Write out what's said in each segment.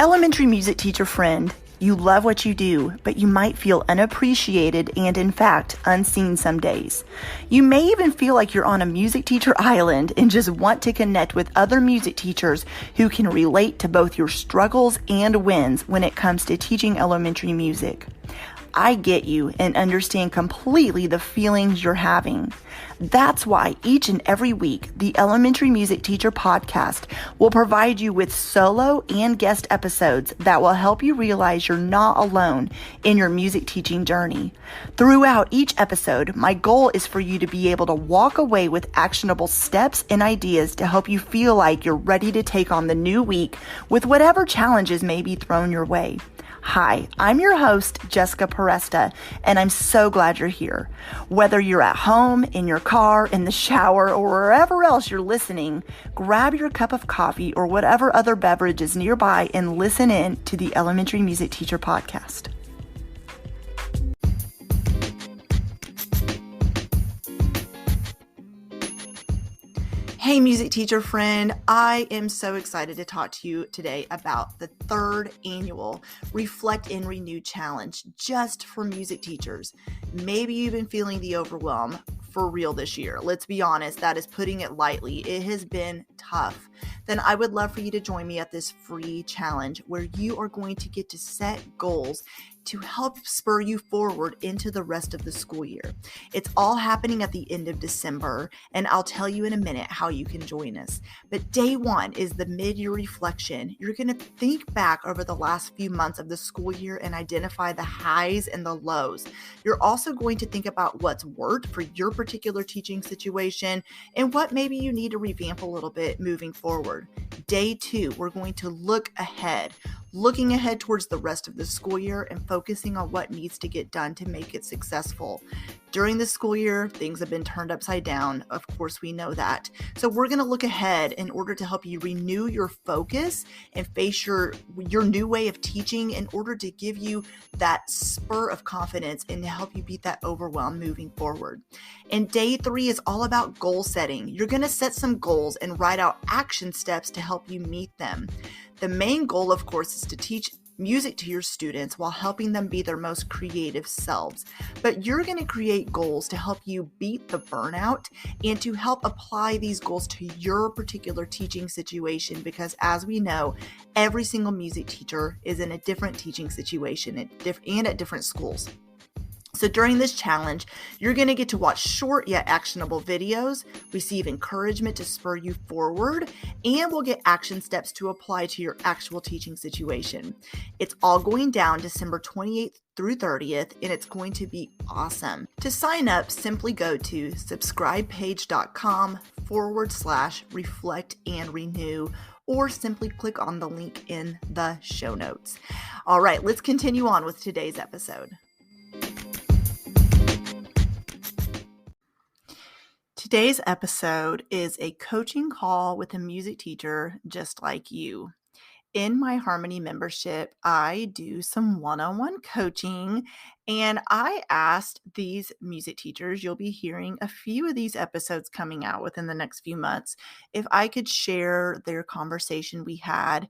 Elementary music teacher friend, you love what you do, but you might feel unappreciated and, in fact, unseen some days. You may even feel like you're on a music teacher island and just want to connect with other music teachers who can relate to both your struggles and wins when it comes to teaching elementary music. I get you and understand completely the feelings you're having. That's why each and every week, the Elementary Music Teacher Podcast will provide you with solo and guest episodes that will help you realize you're not alone in your music teaching journey. Throughout each episode, my goal is for you to be able to walk away with actionable steps and ideas to help you feel like you're ready to take on the new week with whatever challenges may be thrown your way. Hi, I'm your host, Jessica Peresta, and I'm so glad you're here. Whether you're at home, in your car, in the shower, or wherever else you're listening, grab your cup of coffee or whatever other beverage is nearby and listen in to the Elementary Music Teacher Podcast. Hey, music teacher friend, I am so excited to talk to you today about the third annual Reflect and Renew Challenge just for music teachers. Maybe you've been feeling the overwhelm for real this year. Let's be honest, that is putting it lightly. It has been tough. Then I would love for you to join me at this free challenge where you are going to get to set goals to help spur you forward into the rest of the school year. It's all happening at the end of December, and I'll tell you in a minute how you can join us. But day one is the mid-year reflection. You're going to think back over the last few months of the school year and identify the highs and the lows. You're also going to think about what's worked for your particular teaching situation and what maybe you need to revamp a little bit moving forward. Day two, we're going to look ahead. Looking ahead towards the rest of the school year and focusing on what needs to get done to make it successful. During the school year, things have been turned upside down. Of course, we know that. So we're going to look ahead in order to help you renew your focus and face your new way of teaching in order to give you that spur of confidence and to help you beat that overwhelm moving forward. And day three is all about goal setting. You're going to set some goals and write out action steps to help you meet them. The main goal, of course, is to teach music to your students while helping them be their most creative selves. But you're going to create goals to help you beat the burnout and to help apply these goals to your particular teaching situation because as we know, every single music teacher is in a different teaching situation and at different schools. So during this challenge, you're going to get to watch short yet actionable videos, receive encouragement to spur you forward, and we'll get action steps to apply to your actual teaching situation. It's all going down December 28th through 30th, and it's going to be awesome. To sign up, simply go to subscribepage.com/reflect and renew, or simply click on the link in the show notes. All right, let's continue on with today's episode. Today's episode is a coaching call with a music teacher just like you. In my Harmony membership, I do some one-on-one coaching, and I asked these music teachers, you'll be hearing a few of these episodes coming out within the next few months, if I could share their conversation we had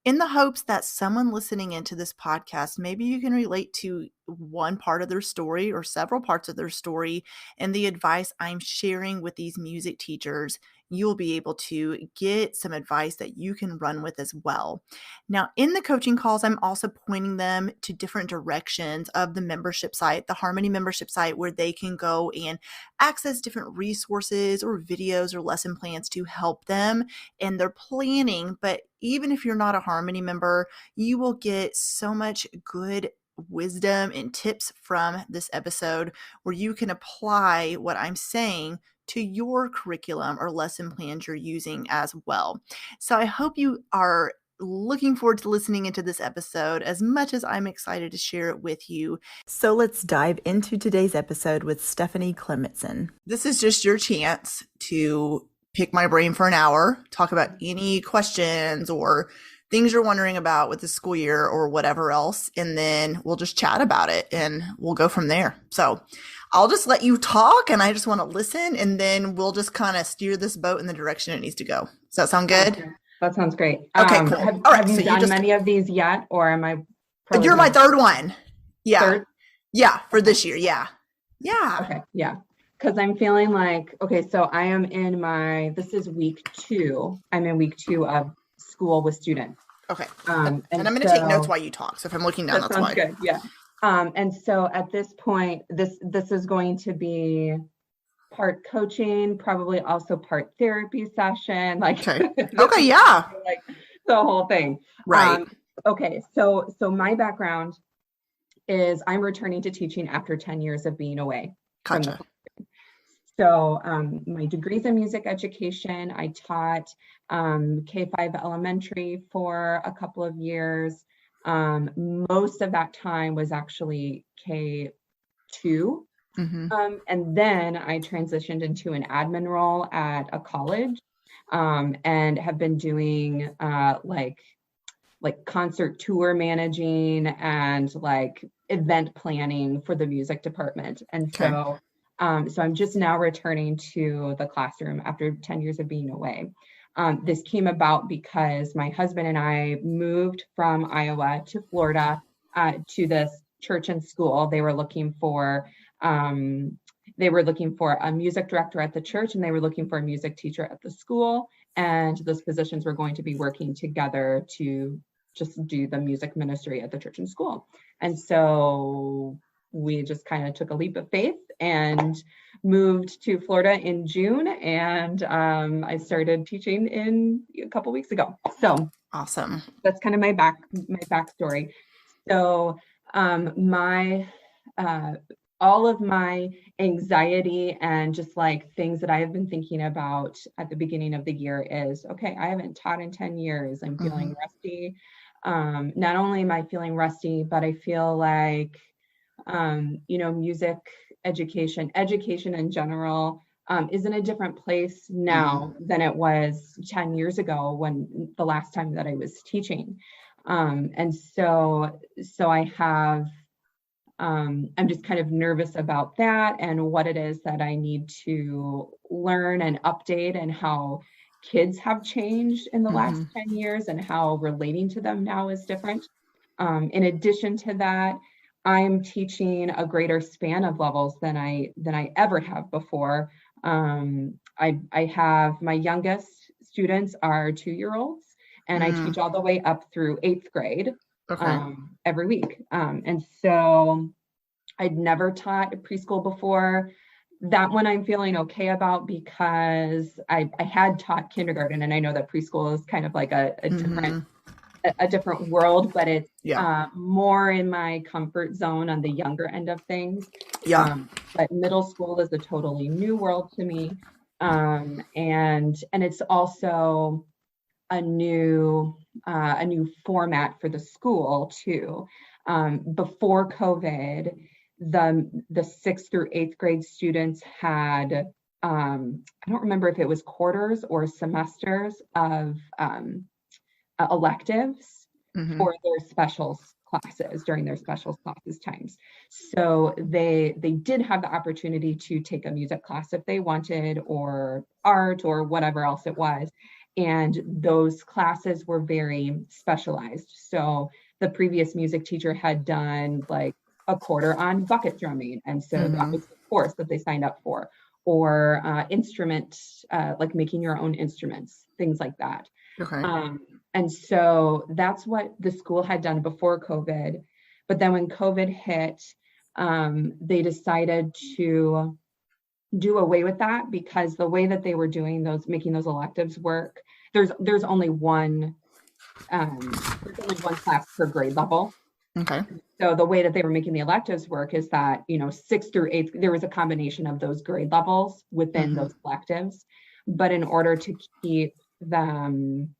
in the hopes that someone listening into this podcast, maybe you can relate to one part of their story or several parts of their story, and the advice I'm sharing with these music teachers, you'll be able to get some advice that you can run with as well. Now, in the coaching calls, I'm also pointing them to different directions of the membership site, the Harmony membership site, where they can go and access different resources or videos or lesson plans to help them in their planning. But even if you're not a Harmony member, you will get so much good wisdom and tips from this episode where you can apply what I'm saying to your curriculum or lesson plans you're using as well. So I hope you are looking forward to listening into this episode as much as I'm excited to share it with you. So let's dive into today's episode with Stephanie Klemetson. This is just your chance to pick my brain for an hour, talk about any questions or things you're wondering about with the school year or whatever else, and then we'll just chat about it and we'll go from there. So I'll just let you talk and I just want to listen, and then we'll just kind of steer this boat in the direction it needs to go. Does that sound good? That sounds great. Okay, cool. All right, Have you so you done just many of these yet, or am I probably you're my doing third one. Yeah. third? Yeah, for Okay. this year. Yeah. Yeah. Okay, yeah. Because I'm feeling like, okay, so I am in this is week 2. I'm in week 2 of school with students. Okay. And And I'm going to take notes so while you talk. So if I'm looking down, that that's sounds why. good. Yeah. And so at this point, this is going to be part coaching, probably also part therapy session, like Okay. this Okay. is Yeah. like the whole thing. Right. Okay, so my background is I'm returning to teaching after 10 years of being away from the Gotcha. so my degree's in music education. I taught K-5 elementary for a couple of years. Most of that time was actually K2. Mm-hmm. And then I transitioned into an admin role at a college, and have been doing like concert tour managing and like event planning for the music department. And Okay. so I'm just now returning to the classroom after 10 years of being away. This came about because my husband and I moved from Iowa to Florida, to this church and school. They were looking for a music director at the church, and they were looking for a music teacher at the school. And those positions were going to be working together to just do the music ministry at the church and school. And so we just kind of took a leap of faith and moved to Florida in June. And I started teaching in a couple weeks ago. So Awesome. that's kind of my backstory. So my all of my anxiety and just like things that I have been thinking about at the beginning of the year is, okay, I haven't taught in 10 years. I'm Mm-hmm. feeling rusty. Not only am I feeling rusty, but I feel like, music education in general, is in a different place Mm-hmm. now than it was 10 years ago when the last time that I was teaching. And so I have, I'm just kind of nervous about that and what it is that I need to learn and update, and how kids have changed in the last Mm-hmm. 10 years and how relating to them now is different. In addition to that, I'm teaching a greater span of levels than I ever have before. I have my youngest students are 2-year-olds, and I Mm. teach all the way up through 8th grade, Okay. every week. And so I'd never taught preschool before. That one I'm feeling okay about because I had taught kindergarten, and I know that preschool is kind of like Mm-hmm. a different world, but it's Yeah. more in my comfort zone on the younger end of things. Yeah. But middle school is a totally new world to me, and it's also a new format for the school too. Before COVID, the 6th through 8th grade students had, I don't remember if it was quarters or semesters of electives Mm-hmm. for their specials classes during their specials classes times. So they did have the opportunity to take a music class if they wanted, or art, or whatever else it was. And those classes were very specialized. So the previous music teacher had done like a quarter on bucket drumming, and so that Mm-hmm. was the course that they signed up for, or instrument, like making your own instruments, things like that. Okay. Um, and so that's what the school had done before COVID. But then when COVID hit, they decided to do away with that, because the way that they were making those electives work, there's only one class per grade level. Okay. So the way that they were making the electives work is that, 6th through 8th, there was a combination of those grade levels within Mm-hmm. those electives. But in order to keep them,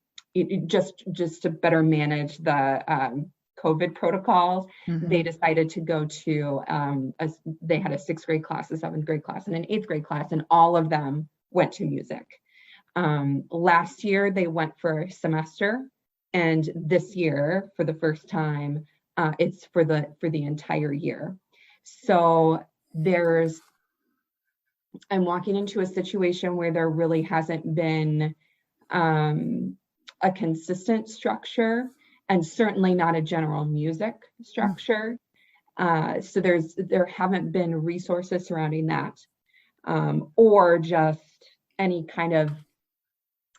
just to better manage the COVID protocols, Mm-hmm. they decided to go to, they had a 6th grade class, a 7th grade class, and an 8th grade class, and all of them went to music. Last year, they went for a semester, and this year, for the first time, it's for the entire year. So I'm walking into a situation where there really hasn't been, a consistent structure, and certainly not a general music structure. So there haven't been resources surrounding that, or just any kind of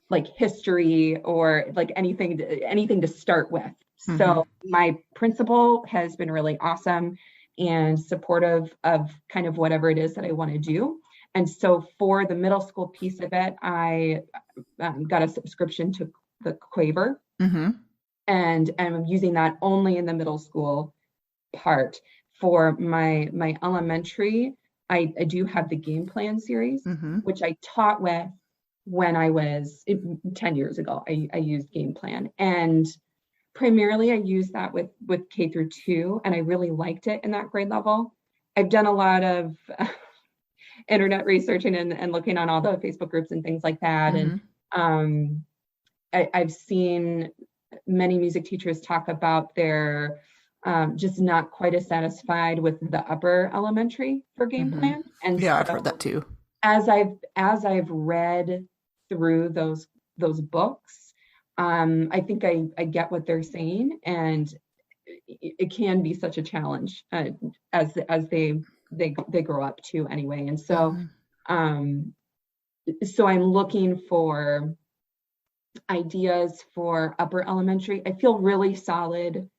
like history or like anything to start with. Mm-hmm. So my principal has been really awesome and supportive of kind of whatever it is that I want to do. And so for the middle school piece of it, I got a subscription to the Quaver, Mm-hmm. and I'm using that only in the middle school part. For my elementary, I do have the game plan series, Mm-hmm. which I taught with when I was 10 years ago. I used game plan, and primarily I used that with K through 2, and I really liked it in that grade level. I've done a lot of internet researching and looking on all the Facebook groups and things like that. Mm-hmm. And I've seen many music teachers talk about their just not quite as satisfied with the upper elementary for game Mm-hmm. plan. And Yeah, so I've heard that too. as I've read through those books, I think I get what they're saying, and it can be such a challenge as they grow up too anyway. And so so I'm looking for ideas for upper elementary. I feel really solid,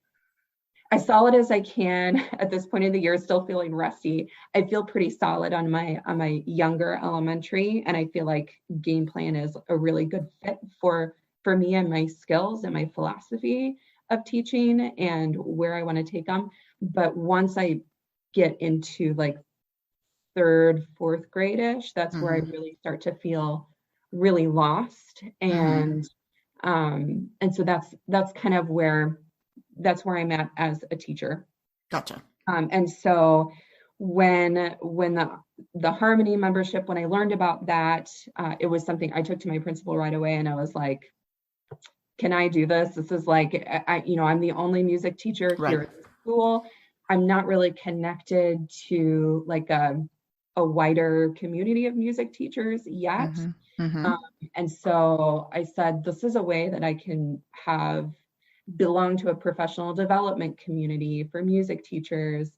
as solid as I can at this point of the year, still feeling rusty. I feel pretty solid on my younger elementary, and I feel like game plan is a really good fit for me and my skills and my philosophy of teaching and where I want to take them. But once I get into like third, fourth grade-ish, that's where I really start to feel really lost. And so that's kind of where I'm at as a teacher. Gotcha. And so when the Harmony membership, when I learned about that, it was something I took to my principal right away, and I was like, can I do this? This is like, I'm the only music teacher here at the school. I'm not really connected to like a wider community of music teachers yet. And so I said, this is a way that I can belong to a professional development community for music teachers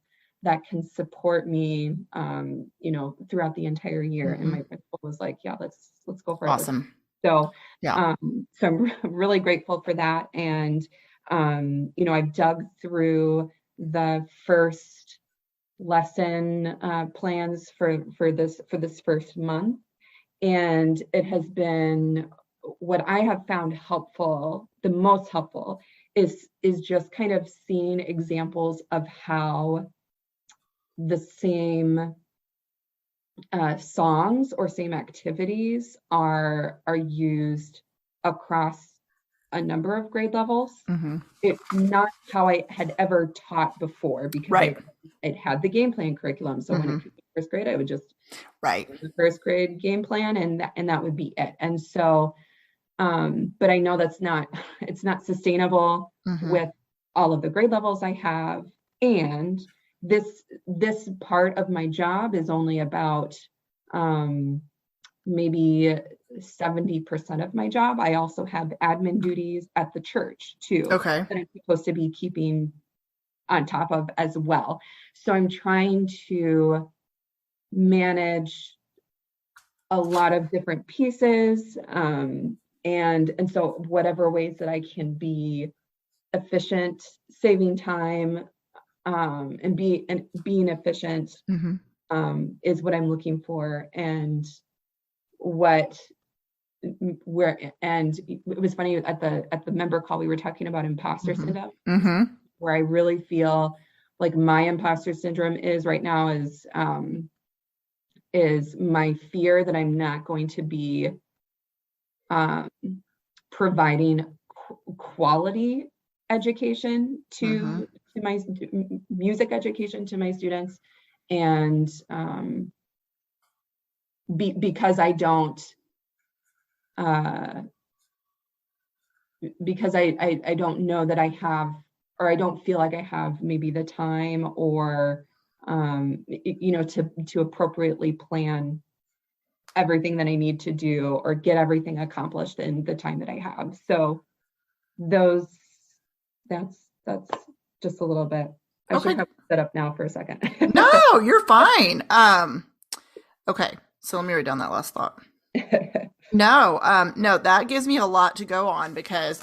that can support me, throughout the entire year. And my principal was like, yeah, let's go for it. Awesome. So, yeah. So I'm really grateful for that. And, I've dug through the first lesson plans for this first month. And it has been, what I have found helpful, the most helpful, is just kind of seeing examples of how the same songs or same activities are used across a number of grade levels. It's not how I had ever taught before, because I had the game plan curriculum. So when I came to first grade, I would just the first grade game plan, and that would be it. And so, but I know it's not sustainable with all of the grade levels I have. And this part of my job is only about maybe 70% of my job. I also have admin duties at the church too, that I'm supposed to be keeping on top of as well. So I'm trying to manage a lot of different pieces, and so whatever ways that I can be efficient, saving time, and being efficient, is what I'm looking for. And and it was funny at the member call, we were talking about imposter syndrome, where I really feel like my imposter syndrome is right now is my fear that I'm not going to be providing quality education to my music education to my students, and because I don't know that I have, or I don't feel like I have maybe the time or to appropriately plan everything that I need to do or get everything accomplished in the time that I have. So those, that's just a little bit. I should Okay. probably sit up now for a second. No, you're fine. Okay. So let me write down that last thought. No, that gives me a lot to go on because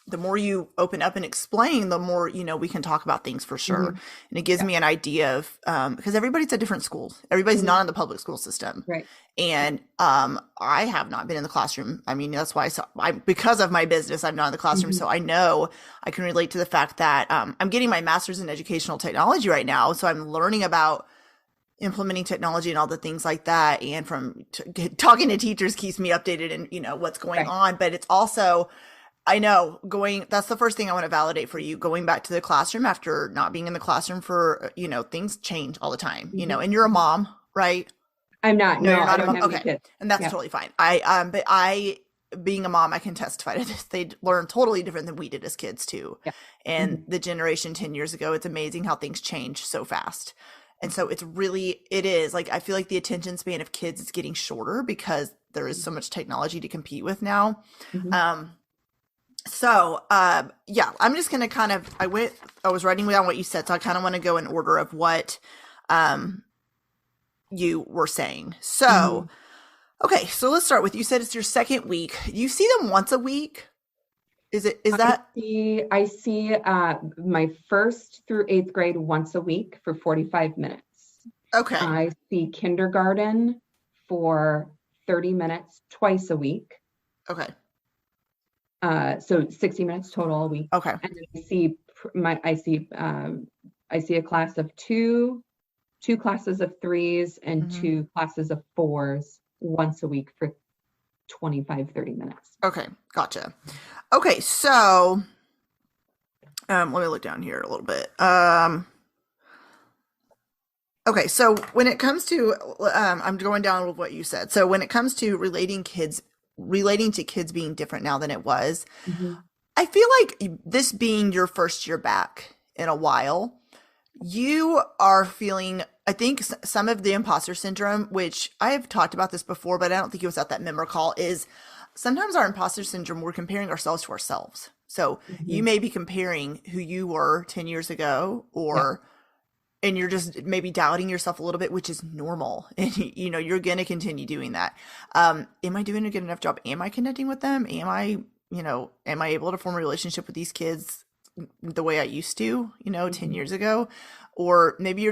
the more you open up and explain, the more, we can talk about things for sure. Mhm. And it gives Yeah. me an idea of, because everybody's at different schools. Everybody's Mhm. not in the public school system. Right. And I have not been in the classroom. I mean, that's why because of my business, I'm not in the classroom. Mhm. So I know I can relate to the fact that I'm getting my master's in educational technology right now. So I'm learning about implementing technology and all the things like that. And from talking to teachers keeps me updated and, what's going Right. on. But it's also, I know that's the first thing I want to validate for you, going back to the classroom after not being in the classroom for, things change all the time, Mhm. and you're a mom, right? I'm not. No, No, you're I not a don't mom. have any Okay. kids. And that's Yeah. totally fine. Being a mom, I can testify to this. They learn totally different than we did as kids too. Yeah. And Mhm. the generation 10 years ago, it's amazing how things change so fast. And so it is like, I feel like the attention span of kids is getting shorter because there is so much technology to compete with now. Mhm. Yeah, I'm just going to I was writing down what you said. So I kind of want to go in order of what, you were saying. So, Mhm. okay, so let's start with, you said it's your second week. You see them once a week? Is I that see my first through eighth grade once a week for 45 minutes. okay? I see kindergarten for 30 minutes twice a week. Okay. So 60 minutes total a week. Okay. And then I see a class of two classes of threes and Hmm. two classes of fours once a week for 25, 30 minutes. Okay. Gotcha. Okay. So, let me look down here a little bit. Okay. So when it comes to, I'm going down with what you said. So when it comes to relating to kids being different now than it was, Mhm. I feel like this being your first year back in a while, you are feeling, I think, some of the imposter syndrome, which I have talked about this before, but I don't think it was at that member call, is sometimes our imposter syndrome, we're comparing ourselves to ourselves. So you Mhm. may be comparing who you were 10 years ago, Yeah. and you're just maybe doubting yourself a little bit, which is normal. And, you're going to continue doing that. Am I doing a good enough job? Am I connecting with them? Am I able to form a relationship with these kids the way I used to, 10 Mhm. years ago? Or maybe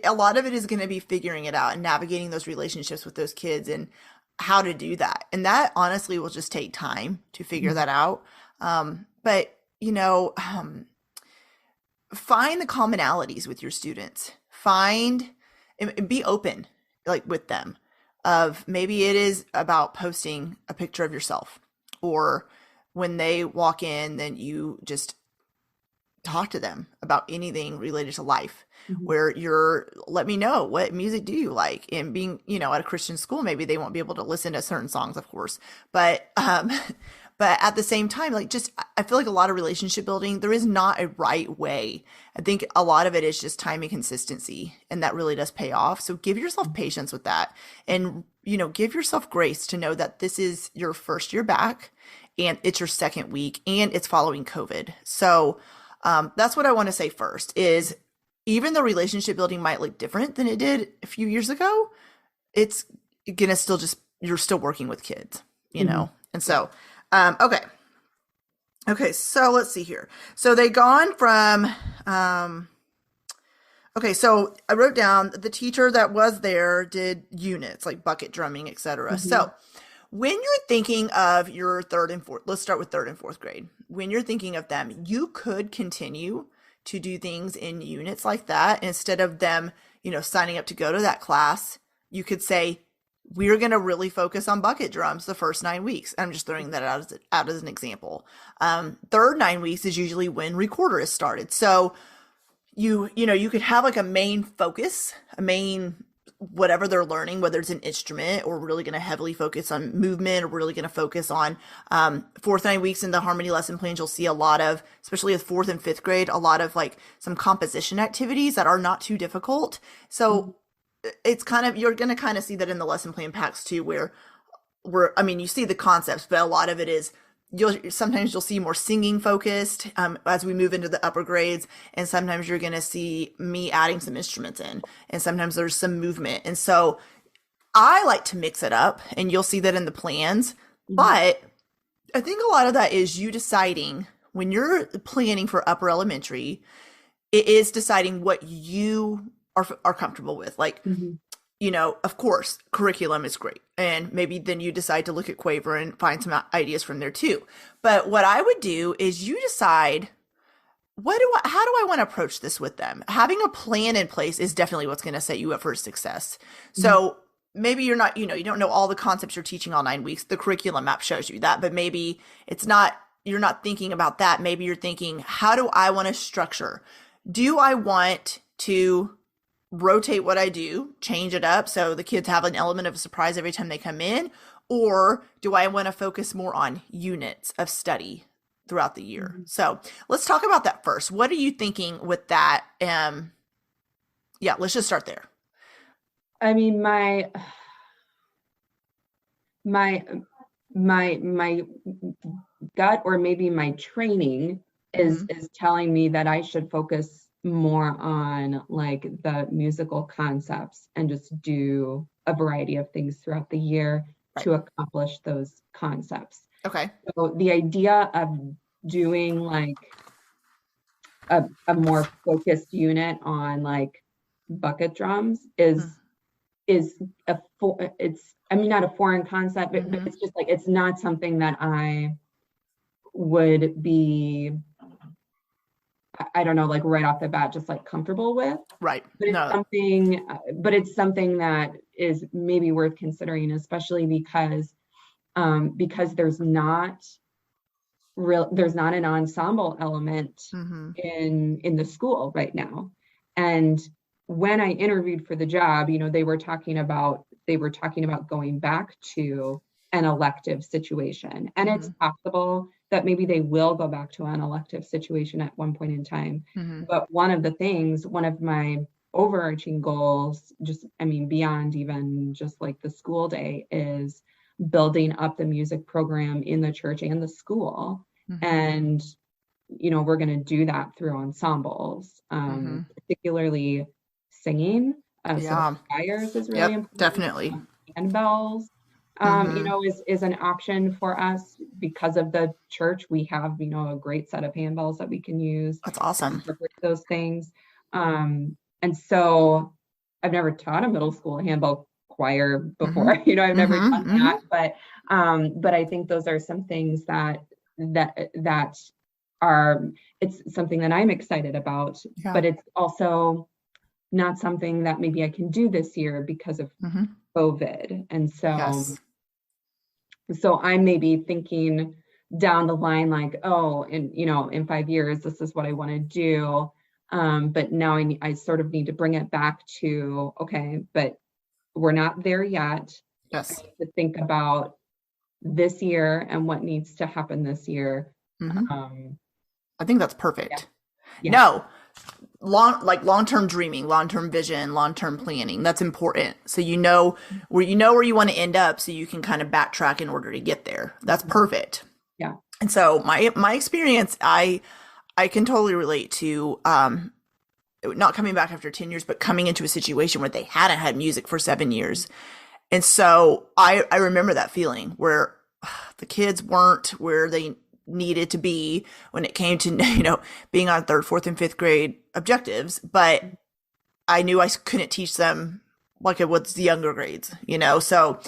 a lot of it is going to be figuring it out and navigating those relationships with those kids and how to do that. And that honestly will just take time to figure Mhm. that out. But, find the commonalities with your students. Find and be open, like with them, of maybe it is about posting a picture of yourself, or when they walk in, then you just talk to them about anything related to life, Mhm. where let me know, what music do you like? And being, at a Christian school, maybe they won't be able to listen to certain songs, of course, but but at the same time, like, just, I feel like a lot of relationship building, there is not a right way. I think a lot of it is just time and consistency, and that really does pay off. So give yourself patience with that, and, give yourself grace to know that this is your first year back, and it's your second week, and it's following COVID. So that's what I want to say first is, even though relationship building might look different than it did a few years ago, it's gonna still just, you're still working with kids, Mhm. And Yeah. so, okay. Okay, so let's see here. So they gone from, okay, so I wrote down the teacher that was there did units like bucket drumming, etc. Mhm. So when you're thinking of your third and fourth, let's start with third and fourth grade. When you're thinking of them, you could continue to do things in units like that instead of them, signing up to go to that class. You could say, we're going to really focus on bucket drums the first 9 weeks. I'm just throwing that out as an example. Third 9 weeks is usually when recorder is started. So you could have like a main focus, a main whatever they're learning, whether it's an instrument or really going to heavily focus on movement, or really going to focus on fourth 9 weeks in the harmony lesson plans. You'll see a lot of, especially with fourth and fifth grade, a lot of like some composition activities that are not too difficult. Mhm. So it's kind of, you're going to kind of see that in the lesson plan packs too, where I mean, you see the concepts, but a lot of it is you'll see more singing focused as we move into the upper grades, and sometimes you're going to see me adding some instruments in, and sometimes there's some movement. And so I like to mix it up, and you'll see that in the plans. Mhm. But I think a lot of that is you deciding when you're planning for upper elementary, it is deciding what you are comfortable with. Like, Mhm. of course, curriculum is great. And maybe then you decide to look at Quaver and find some ideas from there too. But what I would do is you decide how do I want to approach this with them? Having a plan in place is definitely what's going to set you up for success. Mhm. So maybe you're not, you don't know all the concepts you're teaching all 9 weeks. The curriculum map shows you that, but maybe you're not thinking about that. Maybe you're thinking, how do I want to structure? Do I want to rotate what I do, change it up so the kids have an element of a surprise every time they come in? Or do I want to focus more on units of study throughout the year? Mhm. So let's talk about that first. What are you thinking with that? Yeah, let's just start there. I mean, my my gut, or maybe my training, is Mm-hmm. telling me that I should focus more on like the musical concepts and just do a variety of things throughout the year Right. to accomplish those concepts. Okay. So the idea of doing like a more focused unit on like bucket drums is it's, I mean, not a foreign concept, but Mm-hmm. it's just like it's not something that I would be, I don't know, like right off the bat, just like comfortable with. Right. But it's No. something, that is maybe worth considering, especially because there's not an ensemble element Mm-hmm. in the school right now. And when I interviewed for the job, they were talking about going back to an elective situation. And Mm-hmm. it's possible that maybe they will go back to an elective situation at one point in time. Mm-hmm. But one of my overarching goals, just, I mean, beyond even just like the school day, is building up the music program in the church and the school. Mm-hmm. And we're going to do that through ensembles, Mm-hmm. particularly singing. So the Yeah. choirs is really Yep. important. Definitely. Handbells, Mm-hmm. is an option for us because of the church. We have, a great set of handbells that we can use That's and awesome. incorporate those things. And so I've never taught a middle school handbell choir Mm-hmm. before. I've never done Mm-hmm. Mm-hmm. that, but I think those are some things that are, it's something that I'm excited about, Yeah. but it's also not something that maybe I can do this year because of Mm-hmm. COVID. And so Yes. I'm maybe thinking down the line, like, oh, in 5 years, this is what I want to do. But now I sort of need to bring it back to, okay, but we're not there yet. I Yes. need to think about this year and what needs to happen this year. Mm-hmm. Um, I think that's yeah, perfect. yeah. No, long-term dreaming, long-term vision, long-term planning. That's important. So where you want to end up so you can kind of backtrack in order to get there. That's Mhm. perfect. Yeah. And so my experience, I can totally relate to not coming back after 10 years, but coming into a situation where they hadn't had music for 7 years. And so I remember that feeling where the kids weren't where they needed to be when it came to, being on third, fourth, and fifth grade objectives. But I knew I couldn't teach them like it was the younger grades. So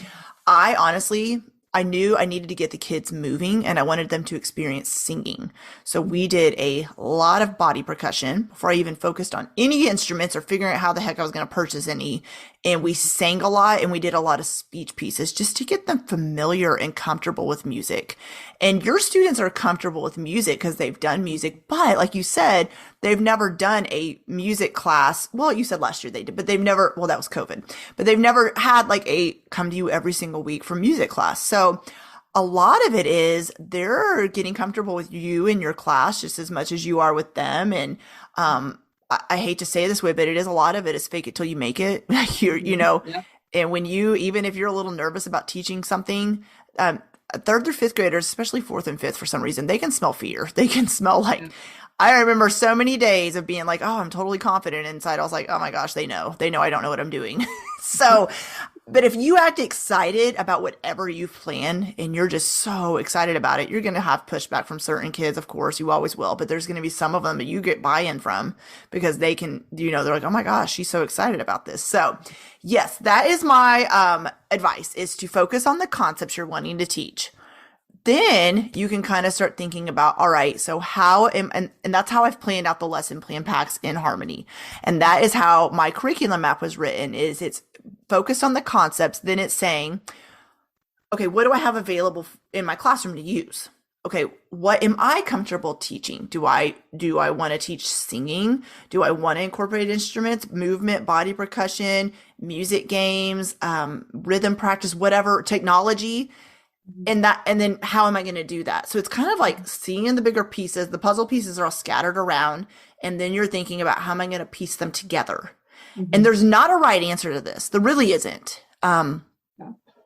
I honestly, I knew I needed to get the kids moving and I wanted them to experience singing. So we did a lot of body percussion before I even focused on any instruments or figuring out how the heck I was going to purchase any. And we sang a lot and we did a lot of speech pieces just to get them familiar and comfortable with music. And your students are comfortable with music because they've done music. But like you said, they've never done a music class. Well, you said last year they did, but they've never, well, that was COVID, but they've never had like a come to you every single week for music class. So a lot of it is they're getting comfortable with you in your class just as much as you are with them. And, I hate to say it this way, but it is a lot of it is fake it till you make it. you're, you Mhm. know, Yeah. and even if you're a little nervous about teaching something, third through fifth graders, especially fourth and fifth, for some reason, they can smell fear. They can smell Yeah. like, I remember so many days of being like, oh, I'm totally confident inside. I was like, oh my gosh, they know I don't know what I'm doing. So, but if you act excited about whatever you've planned and you're just so excited about it, you're going to have pushback from certain kids. Of course, you always will, but there's going to be some of them that you get buy-in from because they can, they're like, oh my gosh, she's so excited about this. So yes, that is my advice, is to focus on the concepts you're wanting to teach. Then you can kind of start thinking about, all right, so and that's how I've planned out the lesson plan packs in Harmony. And that is how my curriculum map was written, is it's focused on the concepts. Then it's saying, okay, what do I have available in my classroom to use? Okay, what am I comfortable teaching? Do I want to teach singing? Do I want to incorporate instruments, movement, body percussion, music games, rhythm practice, whatever, technology? And then how am I going to do that? So it's kind of like seeing the bigger pieces. The puzzle pieces are all scattered around, and then you're thinking about, how am I going to piece them together? And there's not a right answer to this. There really isn't. And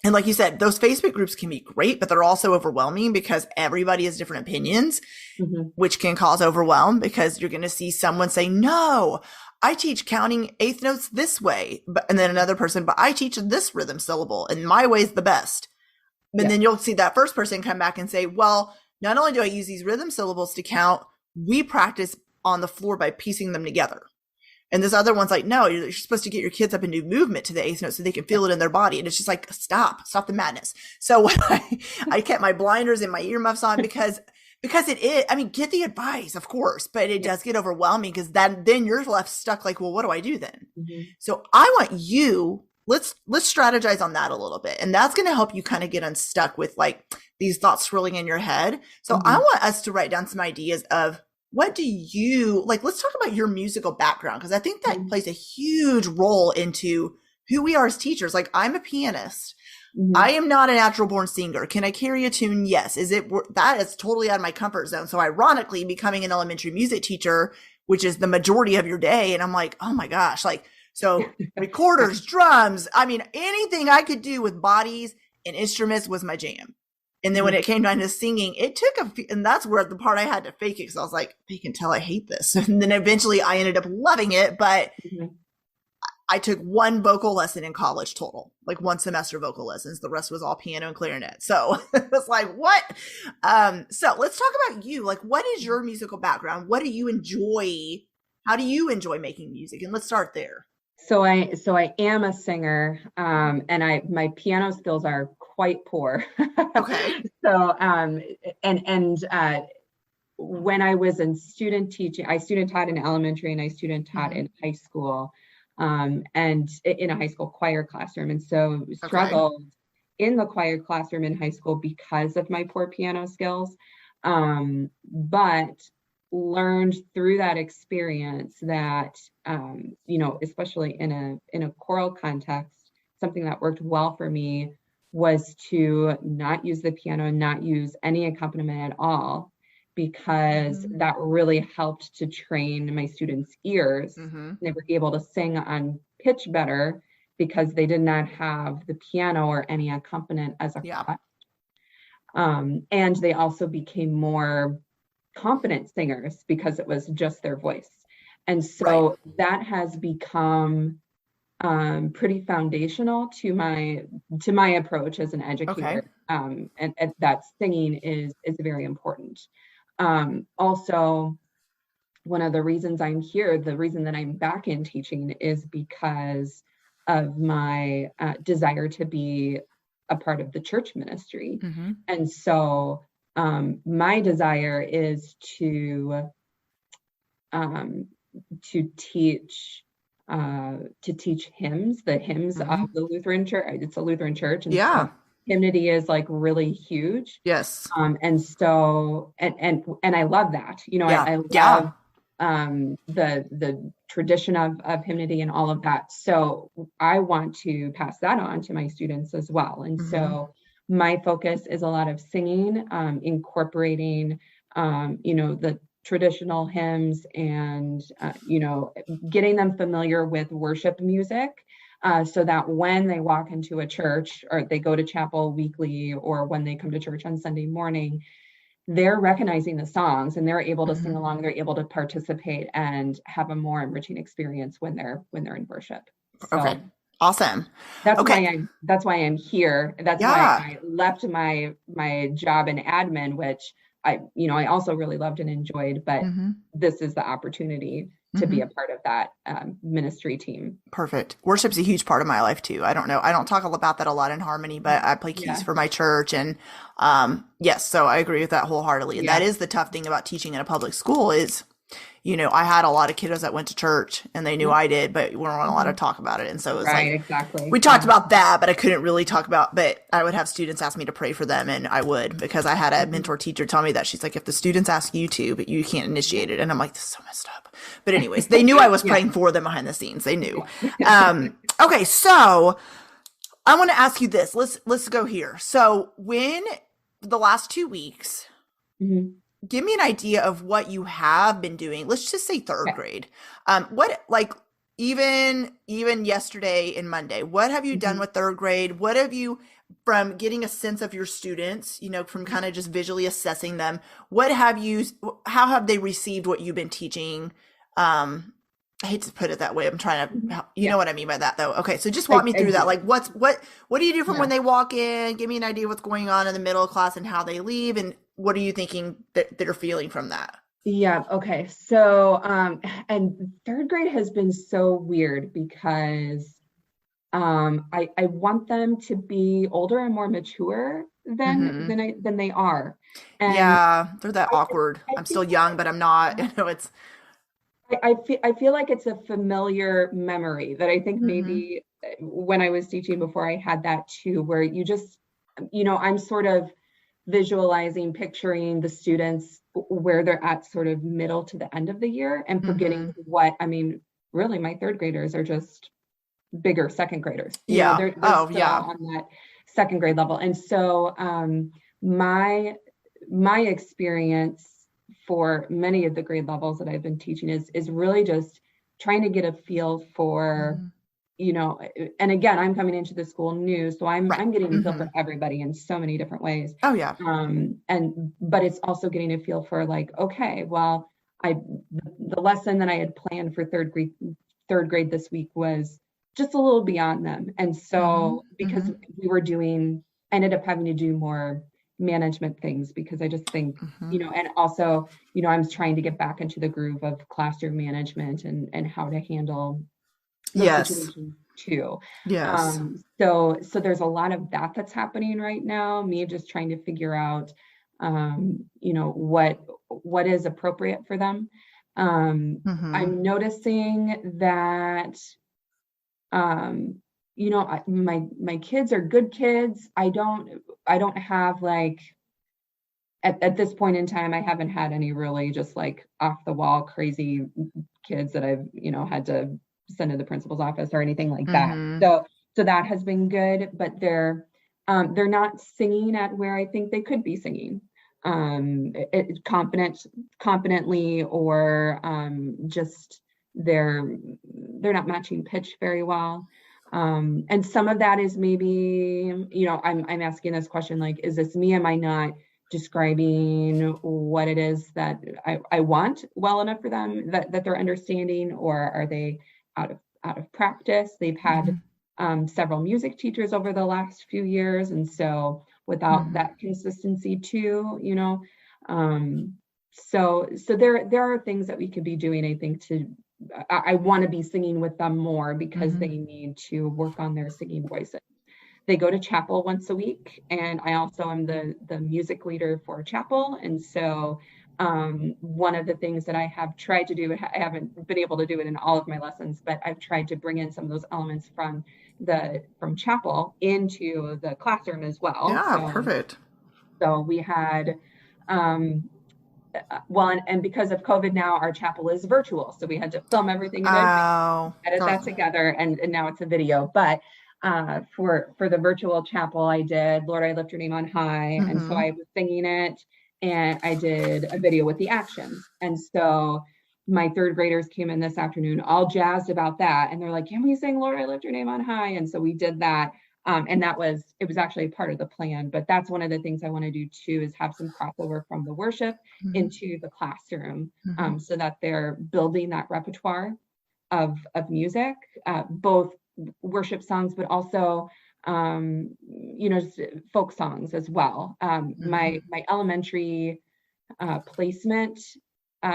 like you said, those Facebook groups can be great, but they're also overwhelming because everybody has different opinions, which can cause overwhelm, because you're going to see someone say, no, I teach counting eighth notes this way. And then another person, but I teach this rhythm syllable and my way is the best. And then you'll see that first person come back and say, well, not only do I use these rhythm syllables to count, we practice on the floor by piecing them together. And this other one's like, no, you're supposed to get your kids up and do movement to the eighth note so they can feel it in their body. And it's just like, stop the madness. So I kept my blinders and my earmuffs on because it is, I mean, get the advice, of course, but it does get overwhelming, because then you're left stuck like, well, what do I do then? So I want you, let's strategize on that a little bit. And that's going to help you kind of get unstuck with like these thoughts swirling in your head. So I want us to write down some ideas of, what do you like? Let's talk about your musical background, because I think that plays a huge role into who we are as teachers. Like, I'm a pianist. I am not a natural born singer. Can I carry a tune? Yes. That is totally out of my comfort zone. So ironically, becoming an elementary music teacher, which is the majority of your day, and I'm like, oh my gosh, like, so recorders, drums, I mean, anything I could do with bodies and instruments was my jam. And then when it came down to singing, it took and that's where the part I had to fake it, because I was like, they can tell I hate this. And then eventually I ended up loving it. But I took one vocal lesson in college total, like one semester vocal lessons. The rest was all piano and clarinet. So it was like, what? So let's talk about you. Like, what is your musical background? What do you enjoy? How do you enjoy making music? And let's start there. So I am a singer, and my piano skills are quite poor. Okay. So when I was in student teaching, I student taught in elementary and I student taught in high school, and in a high school choir classroom. And so struggled in the choir classroom in high school because of my poor piano skills, but learned through that experience that, especially in a choral context, something that worked well for me was to not use the piano, not use any accompaniment at all, because that really helped to train my students' ears. They were able to sing on pitch better because they did not have the piano or any accompaniment as a crutch. And they also became more confident singers because it was just their voice. And so that has become pretty foundational to my approach as an educator. And that singing is very important. Also, one of the reasons I'm here, the reason that I'm back in teaching, is because of my desire to be a part of the church ministry. And so my desire is to teach hymns, the hymns of the Lutheran church. It's a Lutheran church. And so hymnody is like really huge. Yes. And so, and I love that, I love the tradition of hymnody and all of that. So I want to pass that on to my students as well. And so my focus is a lot of singing, incorporating, the traditional hymns and, getting them familiar with worship music, so that when they walk into a church or they go to chapel weekly or when they come to church on Sunday morning, they're recognizing the songs and they're able to sing along, they're able to participate and have a more enriching experience when they're in worship. Okay. So Awesome. that's Okay. why I'm here. That's why Yeah. I left my job in admin, which I also really loved and enjoyed, but this is the opportunity to be a part of that ministry team. Perfect. Worship's a huge part of my life too. I don't know. I don't talk about that a lot in Harmony, but I play keys for my church, and yes, so I agree with that wholeheartedly. And that is the tough thing about teaching in a public school is, I had a lot of kiddos that went to church and they knew I did, but we weren't allowed to talk about it. And so it was exactly. We talked about that, but I couldn't really talk about, but I would have students ask me to pray for them, and I would, because I had a mentor teacher tell me that. She's like, if the students ask you to, but you can't initiate it. And I'm like, this is so messed up. But anyways, they knew I was praying for them behind the scenes. They knew. Okay. So I want to ask you this. Let's go here. So when the last 2 weeks, give me an idea of what you have been doing. Let's just say third grade. What, like, even yesterday and Monday, what have you done with third grade? What have you, from getting a sense of your students, from kind of just visually assessing them, how have they received what you've been teaching? I hate to put it that way. I'm trying to, you know what I mean by that though. Okay. So just walk me through that. Like what do you do from when they walk in? Give me an idea of what's going on in the middle class and how they leave. And what are you thinking that they're feeling from that? Yeah. Okay. So, and third grade has been so weird because, I want them to be older and more mature than they are. And yeah, they're that awkward. I'm still young, but I'm not, it's. I feel like it's a familiar memory that I think maybe when I was teaching before, I had that too, where you just, I'm sort of visualizing, picturing the students where they're at sort of middle to the end of the year and forgetting really my third graders are just bigger second graders. They're still on that second grade level. And so my experience for many of the grade levels that I've been teaching is really just trying to get a feel for, and again, I'm coming into the school new, so I'm getting a feel for everybody in so many different ways. Oh yeah. But it's also getting a feel for like, okay, well, the lesson that I had planned for third grade this week was just a little beyond them. And so because we ended up having to do more management things because I just think, and also, I'm trying to get back into the groove of classroom management and how to handle those situations too. Yes. So there's a lot of that's happening right now. Me just trying to figure out, what is appropriate for them. I'm noticing that, my kids are good kids. I don't have like, at this point in time, I haven't had any really just like off the wall crazy kids that I've, had to send to the principal's office or anything like that. So that has been good, but they're not singing at where I think they could be singing, confidently, or just they're not matching pitch very well. And some of that is maybe, I'm asking this question, like, is this me? Am I not describing what it is that I want well enough for them that they're understanding, or are they out of practice? They've had several music teachers over the last few years. And so without that consistency too, so there are things that we could be doing, I think, I want to be singing with them more because they need to work on their singing voices. They go to chapel once a week, and I also am the music leader for chapel. And so one of the things that I have tried to do, I haven't been able to do it in all of my lessons, but I've tried to bring in some of those elements from chapel into the classroom as well. Yeah, perfect. So we had, and because of COVID now, our chapel is virtual. So we had to film everything and edit that together, and now it's a video. But for the virtual chapel, I did Lord, I Lift Your Name on High. And so I was singing it, and I did a video with the actions. And so my third graders came in this afternoon, all jazzed about that. And they're like, can we sing Lord, I Lift Your Name on High? And so we did that. And it was actually part of the plan, but that's one of the things I want to do too, is have some crossover from the worship into the classroom, so that they're building that repertoire of music, both worship songs, but also, folk songs as well. My elementary placement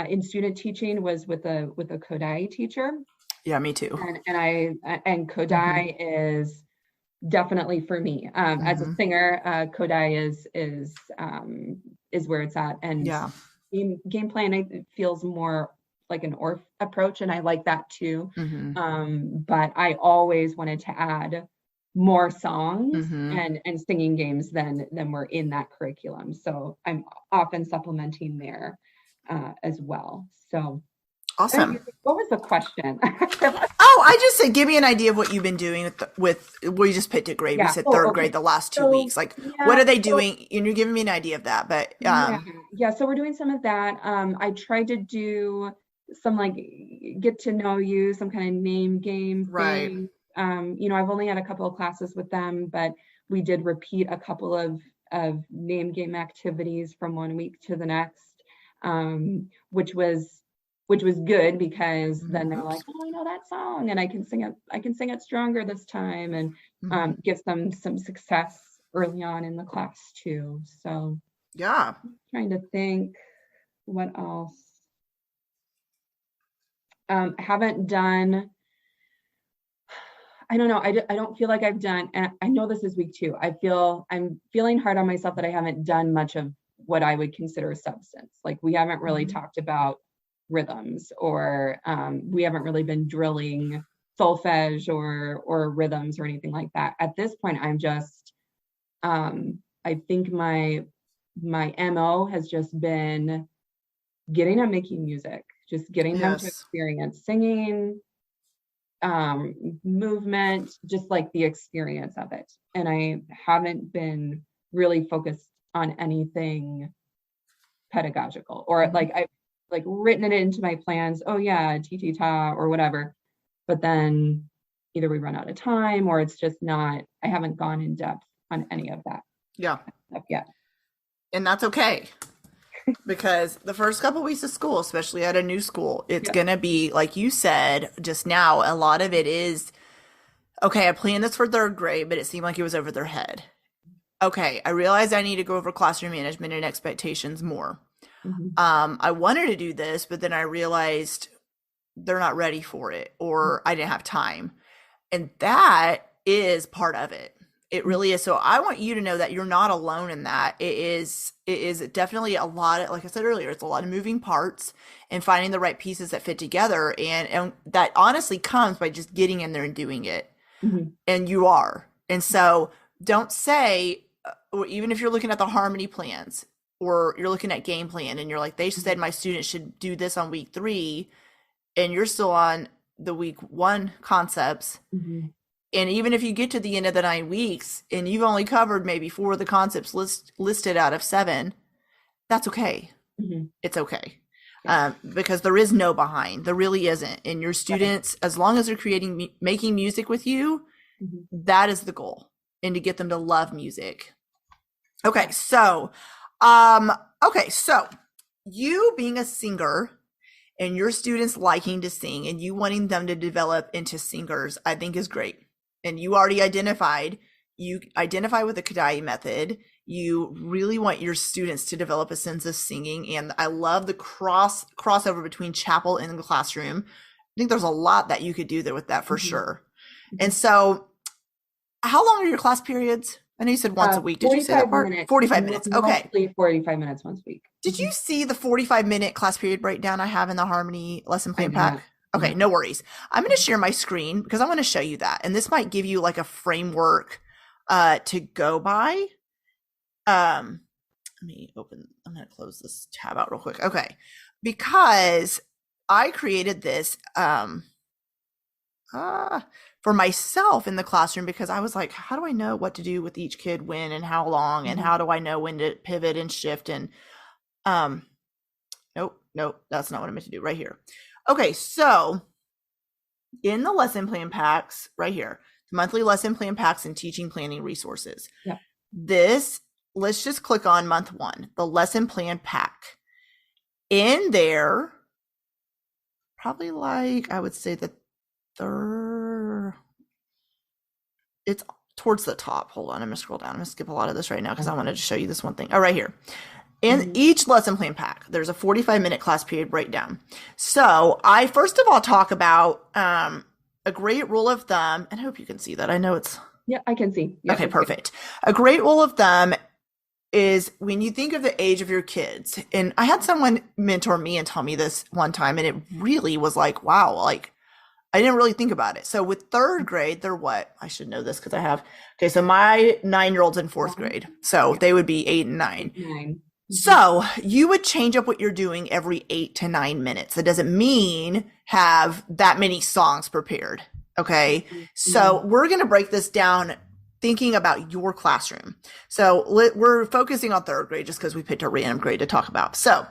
in student teaching was with a Kodai teacher. Yeah, me too. And Kodai is definitely for me. As a singer, Kodai is where it's at. And game playing, it feels more like an orff approach, and I like that too. But I always wanted to add more songs and singing games than were in that curriculum. So I'm often supplementing there as well. So awesome. What was the question? Oh, I just said, give me an idea of what you've been doing with we just picked a grade. We said third grade the last 2 weeks. Like, what are they doing? And you're giving me an idea of that. But so we're doing some of that. I tried to do some like get to know you, some kind of name game thing. I've only had a couple of classes with them, but we did repeat a couple of name game activities from one week to the next, which was good, because then they're like, oh, I know that song and I can sing it stronger this time, and gives them some success early on in the class too. So yeah, I'm trying to think what else. Haven't done, I don't know. I don't feel like I've done, and I know this is week 2. I'm feeling hard on myself that I haven't done much of what I would consider substance. Like, we haven't really talked about rhythms, or we haven't really been drilling solfege or rhythms or anything like that. At this point, I'm just, I think my MO has just been getting them making music, just getting them to experience singing, movement, just like the experience of it. And I haven't been really focused on anything pedagogical, or I've written it into my plans. Oh yeah, ta or whatever. But then either we run out of time, or it's just not, I haven't gone in depth on any of that. Yeah. Stuff yet. And that's okay. Because the first couple weeks of school, especially at a new school, it's going to be, like you said just now, a lot of it is, okay, I planned this for third grade, but it seemed like it was over their head. Okay, I realized I need to go over classroom management and expectations more. I wanted to do this, but then I realized they're not ready for it, or I didn't have time. And that is part of it. It really is. So I want you to know that you're not alone in that. It is definitely a lot of, like I said earlier, it's a lot of moving parts and finding the right pieces that fit together. And that honestly comes by just getting in there and doing it. And you are. And so don't say, or even if you're looking at the harmony plans, or you're looking at game plan and you're like, they said my students should do this on week 3, and you're still on the week 1 concepts. And even if you get to the end of the 9 weeks and you've only covered maybe 4 of the concepts listed out of 7, that's okay. It's okay. Because there is no behind. There really isn't. And your students, as long as they're making music with you, that is the goal, and to get them to love music. Okay, so you being a singer and your students liking to sing and you wanting them to develop into singers, I think is great. And you already identify with the Kodai method. You really want your students to develop a sense of singing. And I love the crossover between chapel and the classroom. I think there's a lot that you could do there with that for sure. And so how long are your class periods? I know you said once a week. Did you say that part? 45 minutes. Okay. Mostly 45 minutes once a week. Did you see the 45-minute class period breakdown I have in the Harmony lesson plan pack? Okay, no worries. I'm going to share my screen because I want to show you that. And this might give you like a framework to go by. Let me open, I'm going to close this tab out real quick. Okay. Because I created this for myself in the classroom, because I was like, how do I know what to do with each kid when and how long, and how do I know when to pivot and shift? And nope, Nope, that's not what I meant to do. Right here. Okay, so in the lesson plan packs, right here, the monthly lesson plan packs and teaching planning resources. Yeah. This, let's just click on month 1, the lesson plan pack. In there, probably like, I would say the third, it's towards the top. Hold on, I'm gonna scroll down. I'm gonna skip a lot of this right now because I wanted to show you this one thing. Oh, right here. In each lesson plan pack, there's a 45-minute class period breakdown. So I first of all talk about a great rule of thumb, and I hope you can see that. I know it's... Yeah, I can see. Yeah, okay, perfect. A great rule of thumb is when you think of the age of your kids, and I had someone mentor me and tell me this one time, and it really was like, wow, like I didn't really think about it. So with 3rd grade, they're what? I should know this because I have. Okay, so my 9-year-old's in 4th grade. So they would be 8 and 9. 9. So you would change up what you're doing every 8 to 9 minutes. That doesn't mean have that many songs prepared. Okay. So we're going to break this down thinking about your classroom. So we're focusing on 3rd grade just because we picked a random grade to talk about. So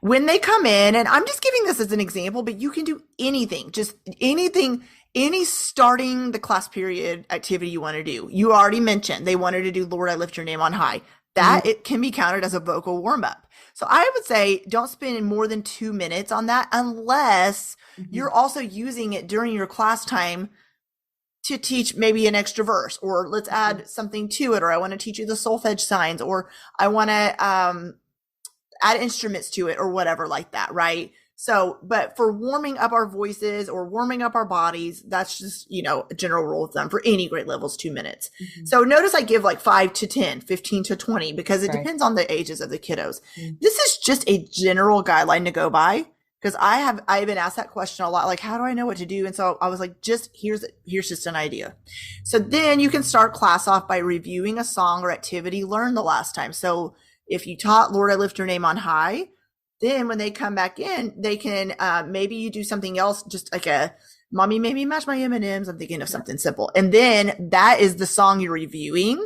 when they come in, and I'm just giving this as an example, but you can do anything, just anything, any starting the class period activity you want to do. You already mentioned they wanted to do Lord, I Lift Your Name on High. That it can be counted as a vocal warm-up. So I would say don't spend more than 2 minutes on that unless you're also using it during your class time to teach maybe an extra verse, or let's add something to it, or I want to teach you the solfege signs, or I want to add instruments to it, or whatever like that, right? So, but for warming up our voices or warming up our bodies, that's just, a general rule of thumb for any grade levels, 2 minutes. So notice I give like 5 to 10, 15 to 20, because it depends on the ages of the kiddos. This is just a general guideline to go by, because I've been asked that question a lot, like, how do I know what to do? And so I was like, here's just an idea. So then you can start class off by reviewing a song or activity learned the last time. So if you taught Lord, I Lift Your Name on High, then when they come back in, they can, maybe you do something else, just like a mommy made me mash my M&Ms. I'm thinking of something simple. And then that is the song you're reviewing.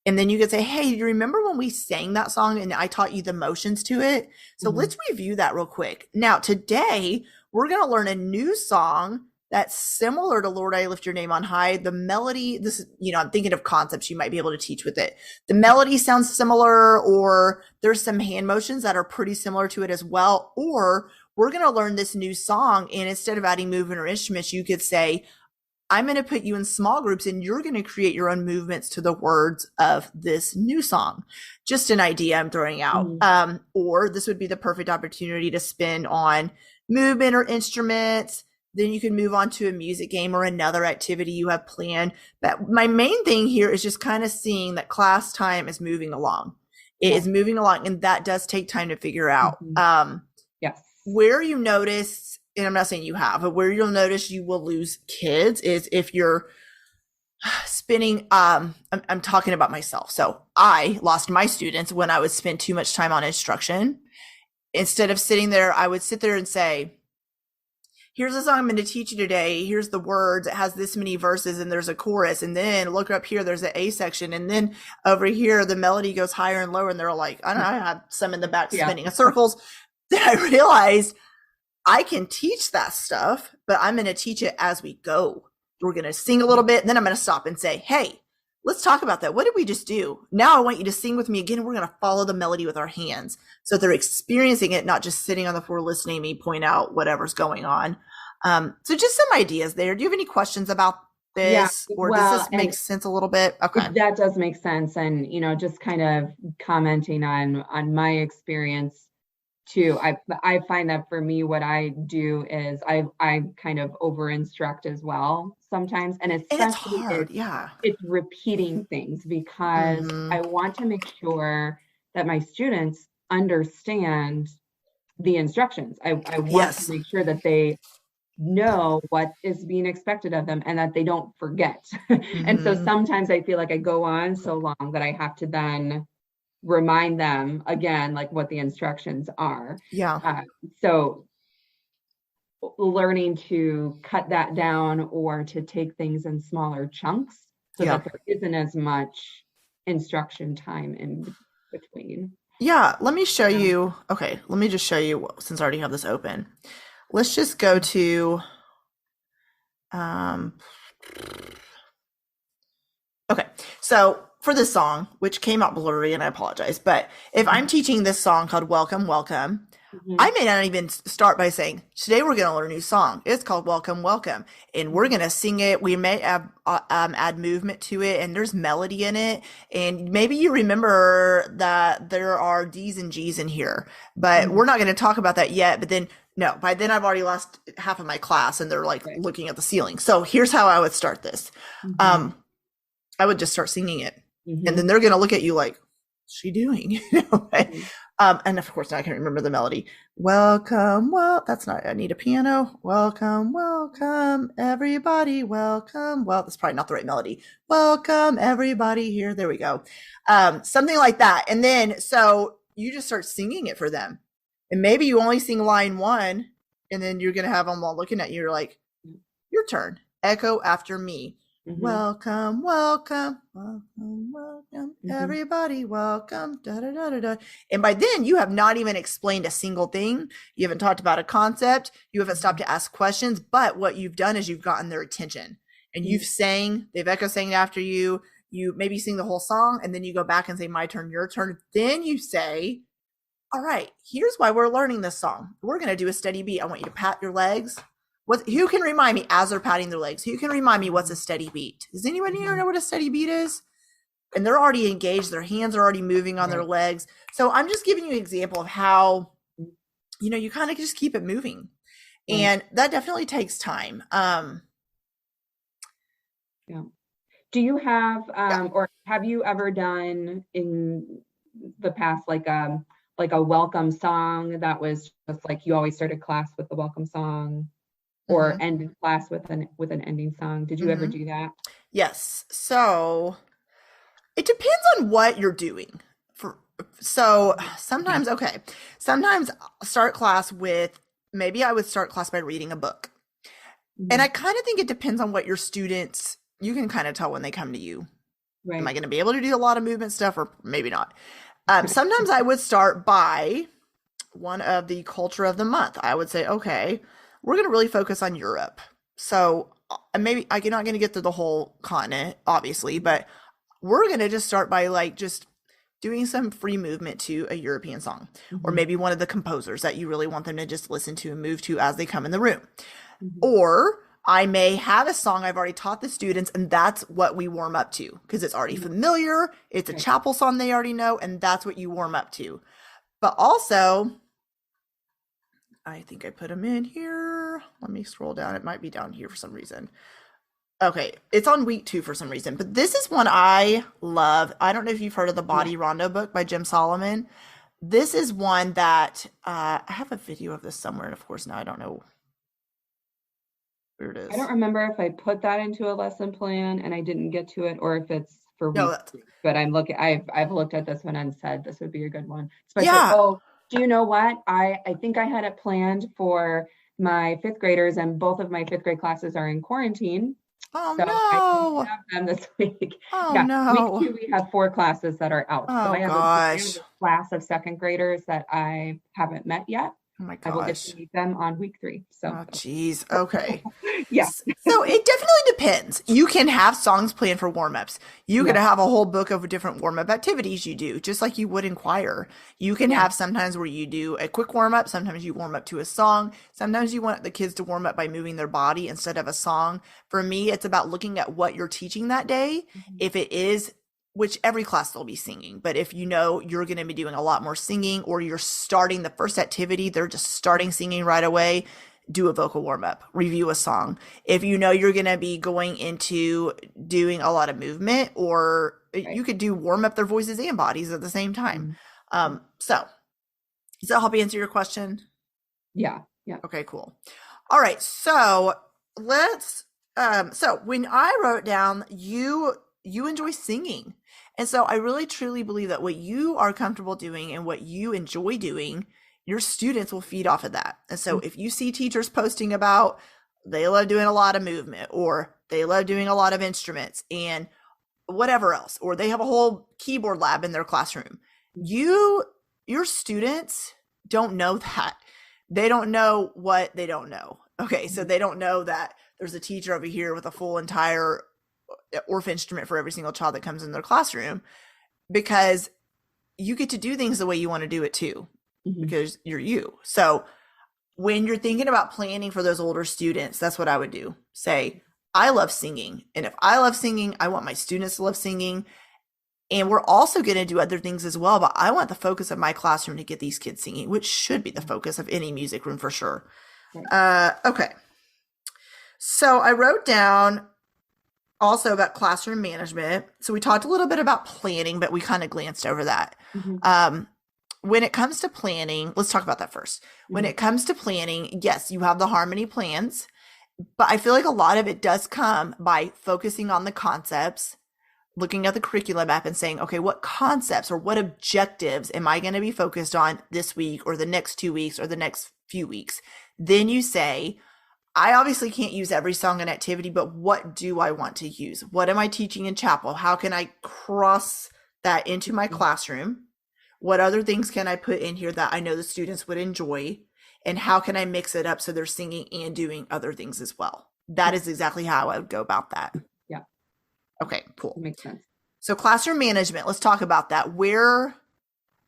And then you could say, hey, do you remember when we sang that song and I taught you the motions to it? So let's review that real quick. Now, today, we're going to learn a new song that's similar to Lord, I Lift Your Name on High. The melody, this is, I'm thinking of concepts you might be able to teach with it. The melody sounds similar, or there's some hand motions that are pretty similar to it as well. Or we're going to learn this new song, and instead of adding movement or instruments, you could say, I'm going to put you in small groups and you're going to create your own movements to the words of this new song. Just an idea I'm throwing out. Or this would be the perfect opportunity to spend on movement or instruments. Then you can move on to a music game or another activity you have planned. But my main thing here is just kind of seeing that class time is moving along. It is moving along, and that does take time to figure out. Yes. Where you notice, and I'm not saying you have, but where you'll notice you will lose kids is if you're spending, I'm talking about myself. So I lost my students when I would spend too much time on instruction. Instead of sitting there, I would sit there and say, here's the song I'm going to teach you today. Here's the words. It has this many verses and there's a chorus. And then look up here, there's an A section. And then over here, the melody goes higher and lower. And they're like, I don't know, I had some in the back spinning in circles. Then I realized I can teach that stuff, but I'm going to teach it as we go. We're going to sing a little bit. And then I'm going to stop and say, hey, let's talk about that. What did we just do? Now I want you to sing with me again. We're going to follow the melody with our hands. So they're experiencing it, not just sitting on the floor listening to me point out whatever's going on. So just some ideas there. Do you have any questions about this? Or does this make sense a little bit? Okay. That does make sense. And, just kind of commenting on my experience too. I find that for me, what I do is I kind of over instruct as well sometimes. And especially it's hard. It's repeating things because I want to make sure that my students understand the instructions. I want to make sure that they know what is being expected of them and that they don't forget. And so sometimes I feel like I go on so long that I have to then remind them again, like what the instructions are. So learning to cut that down or to take things in smaller chunks so that there isn't as much instruction time in between. Yeah, let me show Um, you. Okay, let me just show you since I already have this open. Let's just go to um okay. So for this song, which came out blurry and I apologize, but if I'm mhm, teaching this song called Welcome, Welcome, I mhm, may not even start by saying, today we're going to learn a new song. It's called Welcome, Welcome. And we're mhm, going to sing it. We may add movement to it, and there's melody in it. And maybe you remember that there are D's and G's in here, but mhm, we're not going to talk about that yet. But then, no, by then I've already lost half of my class and they're like right. looking at the ceiling. So here's how I would start this. Mhm, Um, I would just start singing it. And then mhm, they're going to look at you like, what's she doing? Right? mhm, And of course, now I can remember the melody. Welcome, well, that's not, I need a piano. Welcome, welcome, everybody. Welcome. Well, that's probably not the right melody. Welcome, everybody here. There we go. Something like that. And then, so you just start singing it for them. And maybe you only sing line one, and then you're going to have them all looking at you. You're like, your turn. Echo after me. mhm, Welcome, welcome, welcome, welcome, mhm, everybody, welcome. Da, da, da, da, da. And by then, you have not even explained a single thing. You haven't talked about a concept. You haven't stopped mhm, to ask questions. But what you've done is you've gotten their attention and you've mhm, sang, they've echo sang after you. You maybe sing the whole song and then you go back and say, my turn, your turn. Then you say, all right, here's why we're learning this song. We're going to do a steady beat. I want you to pat your legs. Who can remind me as they're patting their legs? Who can remind me what's a mhm, steady beat? Does anybody here mhm. know what a steady beat is? And they're already engaged. Their hands are already moving on their Right. legs. So I'm just giving you an example of how, you kind of just keep it moving. Right. And that definitely takes time. Yeah. Do you have, Yeah. or have you ever done in the past like a welcome song that was just like you always started class with the welcome song or Mm-hmm. ended class with an ending song? Did you ever Mm-hmm. do that? Yes. So it depends on what you're doing. For so Okay. sometimes okay, sometimes I'll start class with maybe I would start class by reading a book. And I Mhm. kind of think it depends on what your students, you can kind of tell when they come to you. Am I Right. going to be able to do a lot of movement stuff or maybe not? Sometimes I would start by one of the culture of the month. I would say, okay, we're going to really focus on Europe. So maybe I'm not going to get through the whole continent, obviously, but we're going to just start by like just doing some free movement to a European song, or Mhm, maybe one of the composers that you really want them to just listen to and move to as they come in the room. mhm, Or I may have a song I've already taught the students, and that's what we warm up to because it's already mhm. familiar. It's a Right. chapel song they already know, and that's what you warm up to. But also, I think I put them in here. Let me scroll down. It might be down here for some reason. Okay, it's on week 2 for some reason, but this is one I love. I don't know if you've heard of the Yeah. Body Rondo book by Jim Solomon. This is one that I have a video of this somewhere, and of course now I don't know where it I don't is. remember if I put that into a lesson plan and I didn't get to it or if it's for No, week that's 3. But I've looked at this one and said this would be a good one. Especially, yeah. oh, do you know what? I think I had it planned for my 5th graders and both of my 5th grade classes are in quarantine. Oh So I didn't no. have them this week. Oh Yeah, week no. 2 we have 4 classes that are out. So Oh I have gosh. a class of 2nd graders that I haven't met yet. Oh my I will get to gosh. meet them on week 3. So Oh geez. Okay. yeah, So it definitely depends. You can have songs planned for warm-ups. You could yeah, have a whole book of different warm-up activities you do, just like you would in choir. You can yeah. have sometimes where you do a quick warm-up, sometimes you warm up to a song, sometimes you want the kids to warm up by moving their body instead of a song. For me, it's about looking at what you're teaching that day. Mhm. If it is, which every class they'll be singing, but if you know you're going to be doing a lot more singing or you're starting the first activity, they're just starting singing right away, do a vocal warm up, review a song. If you know you're going to be going into doing a lot of movement, or Right. you could do warm up their voices and bodies at the same time. Mhm. So, does that help answer your question? Yeah, yeah. Okay, cool. All right, so let's. So when I wrote down you enjoy singing, and so I really truly believe that what you are comfortable doing and what you enjoy doing, your students will feed off of that. And so Mhm. if you see teachers posting about they love doing a lot of movement or they love doing a lot of instruments and whatever else, or they have a whole keyboard lab in their classroom, you your students don't know that. They don't know what they don't know. Okay, so they don't know that there's a teacher over here with a full entire Orff instrument for every single child that comes in their classroom, because you get to do things the way you want to do it too, because you're you. So when you're thinking about planning for those older students, that's what I would do. Say, I love singing. And if I love singing, I want my students to love singing. And we're also going to do other things as well. But I want the focus of my classroom to get these kids singing, which should be the focus of any music room for sure. Okay. So I wrote down also about classroom management. So we talked a little bit about planning, but we kind of glanced over that. When it comes to planning, let's talk about that first. When it comes to planning, yes, you have the harmony plans, but I feel like a lot of it does come by focusing on the concepts, looking at the curriculum map and saying, okay, what concepts or what objectives am I going to be focused on this week or the next 2 weeks or the next few weeks? Then you say, I obviously can't use every song and activity, but what do I want to use? What am I teaching in chapel? How can I cross that into my classroom? What other things can I put in here that I know the students would enjoy? And how can I mix it up so they're singing and doing other things as well? That is exactly how I would go about that. Yeah. Okay, cool. That makes sense. So classroom management, let's talk about that. Where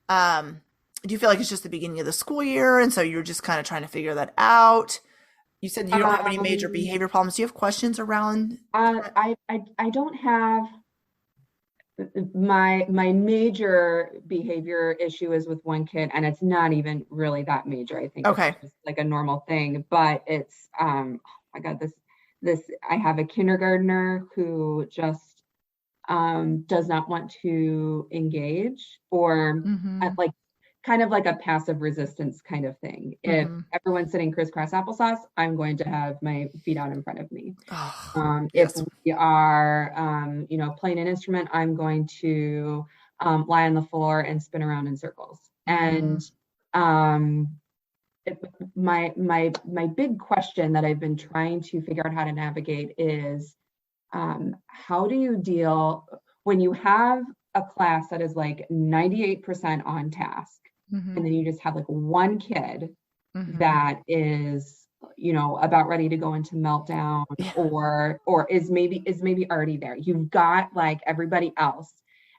do you feel like it's just the beginning of the school year, and so you're just kind of trying to figure that out? You said you don't have any major behavior problems. Do you have questions around? I don't have my my behavior issue is with one kid, and it's not even really that major. I think Okay. it's just like a normal thing, but it's oh my God, this I have a kindergartner who just does not want to engage, or like kind of like a passive resistance kind of thing. If everyone's sitting crisscross applesauce, I'm going to have my feet out in front of me. If we are, playing an instrument, I'm going to lie on the floor and spin around in circles. And my big question that I've been trying to figure out how to navigate is, how do you deal when you have a class that is like 98% on task, and then you just have like one kid that is, about ready to go into meltdown, or is maybe already there. You've got like everybody else,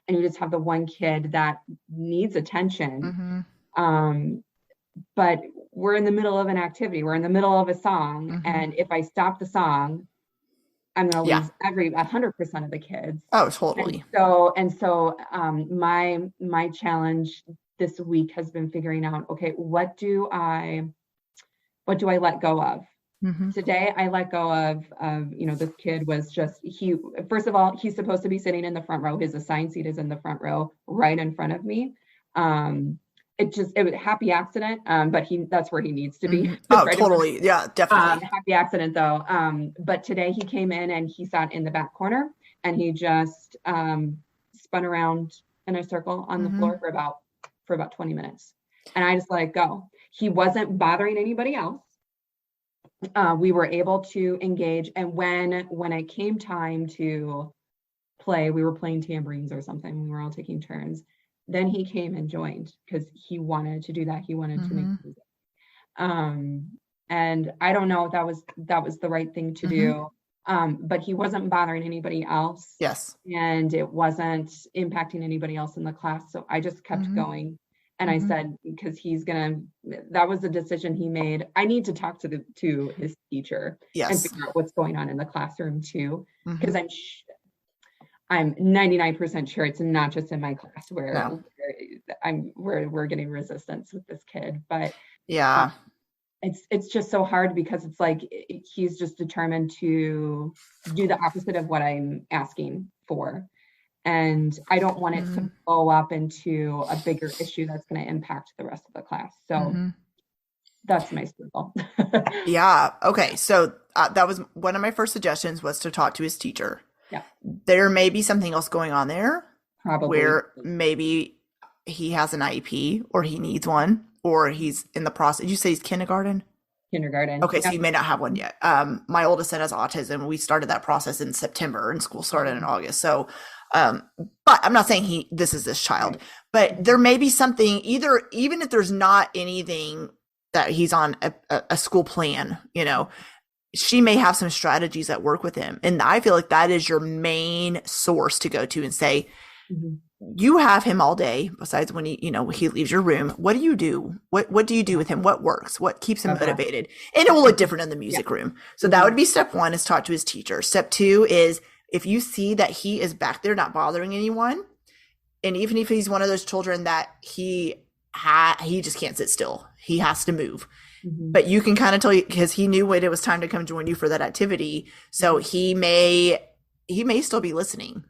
and you just have the one kid that needs attention. But we're in the middle of an activity, we're in the middle of a song, and if I stop the song, I'm going to lose 100% of the kids. Oh, totally. And so my challenge this week has been figuring out, okay, what do I let go of? Today I let go of, this kid was just, first of all, he's supposed to be sitting in the front row. His assigned seat is in the front row, right in front of me. It was a happy accident, but that's where he needs to be. Oh, right, totally. Yeah, definitely. Happy accident though. But today he came in and he sat in the back corner, and he just spun around in a circle on the floor for about 20 minutes. And I just let it go. He wasn't bothering anybody else. We were able to engage. And when it came time to play, we were playing tambourines or something. We were all taking turns. Then he came and joined because he wanted to do that. He wanted to make music. And I don't know if that was the right thing to do. But he wasn't bothering anybody else. Yes. And it wasn't impacting anybody else in the class. So I just kept going. And I said, because that was the decision he made. I need to talk to his teacher and figure out what's going on in the classroom too. Because I'm 99% sure it's not just in my class where we're getting resistance with this kid. But it's just so hard, because it's like he's just determined to do the opposite of what I'm asking for. And I don't want it to blow up into a bigger issue that's going to impact the rest of the class. So that's my struggle. Yeah. Okay. So that was one of my first suggestions, was to talk to his teacher. Yeah. There may be something else going on there. Probably. Where maybe he has an IEP, or he needs one, or he's in the process. Did you say he's kindergarten? kindergarten. Okay, so Yep. you may not have one yet. My oldest son has autism. We started that process in September, and school started in August. So, um, but I'm not saying this is this child, Right. but there may be something either, even if there's not anything that he's on a school plan, she may have some strategies that work with him. And I feel like that is your main source to go to and say, Mm-hmm. you have him all day besides when he leaves your room. What do you do? What do you do with him? What works? What keeps him motivated? And it will look different in the music room. So that would be step one, is talk to his teacher. Step two is, if you see that he is back there not bothering anyone, and even if he's one of those children that he just can't sit still, he has to move. But you can kind of tell, because he knew when it was time to come join you for that activity. So he may still be listening.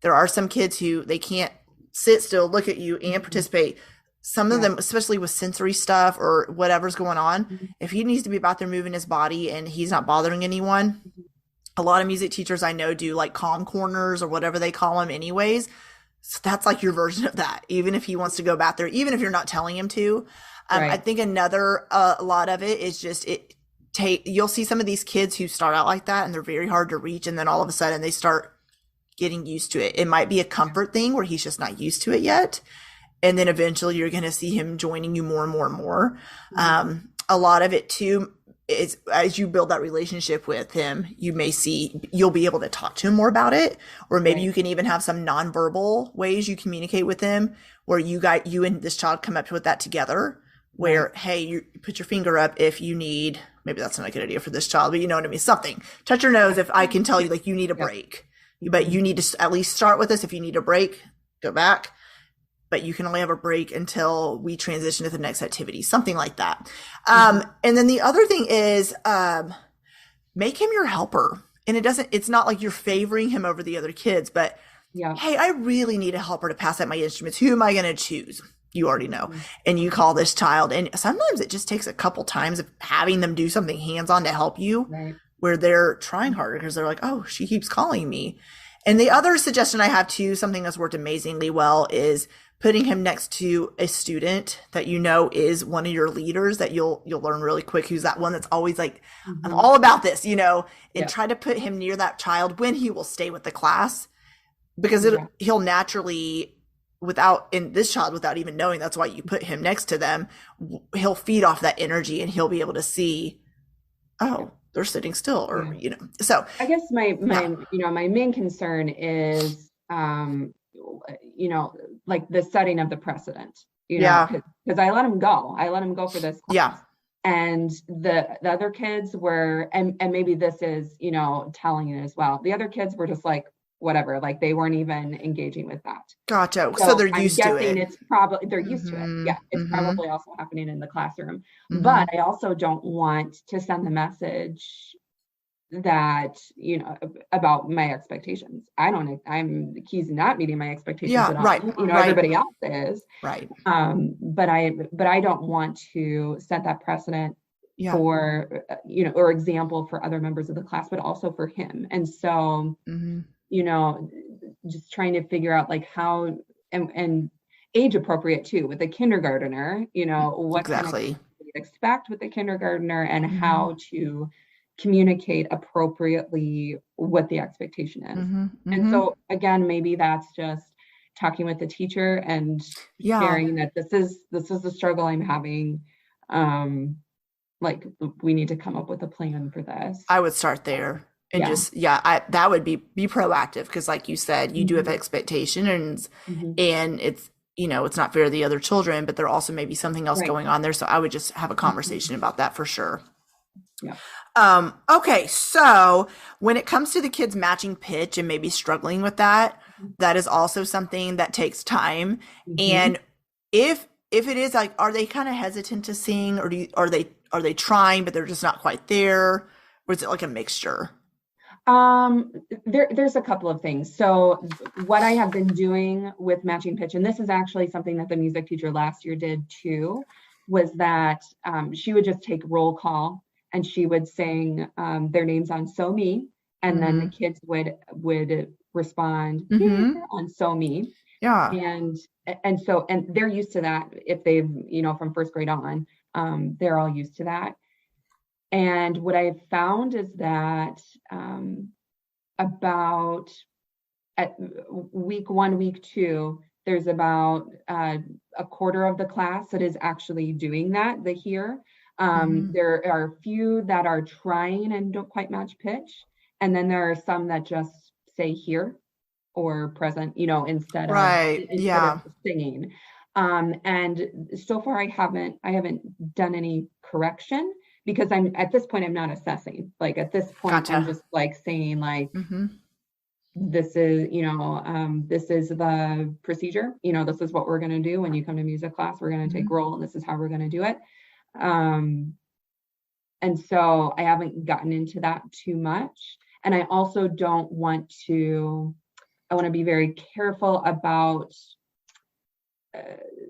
There are some kids who they can't sit still, look at you, and participate. Some of them, especially with sensory stuff or whatever's going on, if he needs to be about there moving his body and he's not bothering anyone, a lot of music teachers I know do like calm corners or whatever they call them anyways. So that's like your version of that. Even if he wants to go back there, even if you're not telling him to. I think another a lot of it is just you'll see some of these kids who start out like that and they're very hard to reach, and then all of a sudden they start getting used to it. It might be a comfort thing where he's just not used to it yet, and then eventually you're going to see him joining you more and more and more. A lot of it too is, as you build that relationship with him, you'll be able to talk to him more about it, or maybe you can even have some nonverbal ways you communicate with him, where you and this child come up with that together. Where, hey, you put your finger up if you need, maybe that's not a good idea for this child, but you know what I mean? Something. Touch your nose if I can tell you, like, you need a break. But you need to at least start with this. If you need a break, go back. But you can only have a break until we transition to the next activity. Something like that. And then the other thing is make him your helper. And it's not like you're favoring him over the other kids, but hey, I really need a helper to pass out my instruments. Who am I going to choose? You already know. And you call this child. And sometimes it just takes a couple times of having them do something hands-on to help you, where they're trying harder because they're like, oh, she keeps calling me. And the other suggestion I have too, something that's worked amazingly well, is putting him next to a student that you know is one of your leaders that you'll learn really quick, who's that one that's always like, I'm all about this, and try to put him near that child when he will stay with the class, because he'll naturally, without even knowing, that's why you put him next to them, he'll feed off that energy and he'll be able to see, oh, they're sitting still, or so I guess my main concern is like the setting of the precedent, because I let him go for this class. And the other kids were, and maybe this is telling it as well, the other kids were just like, whatever, like they weren't even engaging with that. Gotcha. So they're used to it. It's probably, they're used to it. Yeah. It's probably also happening in the classroom, but I also don't want to send the message that, about my expectations. He's not meeting my expectations at all. Right. Everybody else is. Right. But I don't want to set that precedent for, or example for other members of the class, but also for him. And so, just trying to figure out like how, and age appropriate too, with a kindergartner, what exactly kind of expect with the kindergartner, and how to communicate appropriately what the expectation is. And so again, maybe that's just talking with the teacher and sharing that this is the struggle I'm having. Like, we need to come up with a plan for this. I would start there. And that would be proactive, because like you said, you do have expectations, and it's, it's not fair to the other children, but there also may be something else going on there. So I would just have a conversation about that for sure. Yeah. Okay. So when it comes to the kids matching pitch and maybe struggling with that, that is also something that takes time. And if it is like, are they kind of hesitant to sing, or are they trying, but they're just not quite there? Or is it like a mixture? There's a couple of things. So what I have been doing with matching pitch, and this is actually something that the music teacher last year did too, was that she would just take roll call, and she would sing their names on So Me, and then the kids would respond on So Me. Yeah. And so they're used to that. If they've, from first grade on, they're all used to that. And what I've found is that about at week 1, week 2, there's about a quarter of the class that is actually doing that, the hear. There are a few that are trying and don't quite match pitch. And then there are some that just say here or present, instead of Right. Yeah. singing. And so far I haven't done any correction because at this point I'm not assessing. Like at this point I'm Gotcha. just like saying like, Mm-hmm. this is, this is the procedure, this is what we're going to do when you come to music class, we're going to take roll and this is how we're going to do it. And so I haven't gotten into that too much. And I also I want to be very careful about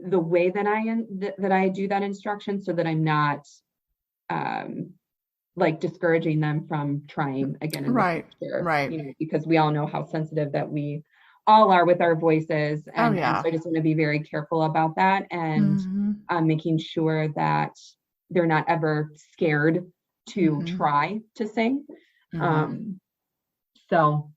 the way that I do that instruction so that I'm not like discouraging them from trying again in the Right. future, Right. because we all know how sensitive that we all are with our voices. Oh, And yeah. so I just want to be very careful about that and Mm-hmm. making sure that they're not ever scared to Mm-hmm. try to sing. Mm-hmm. So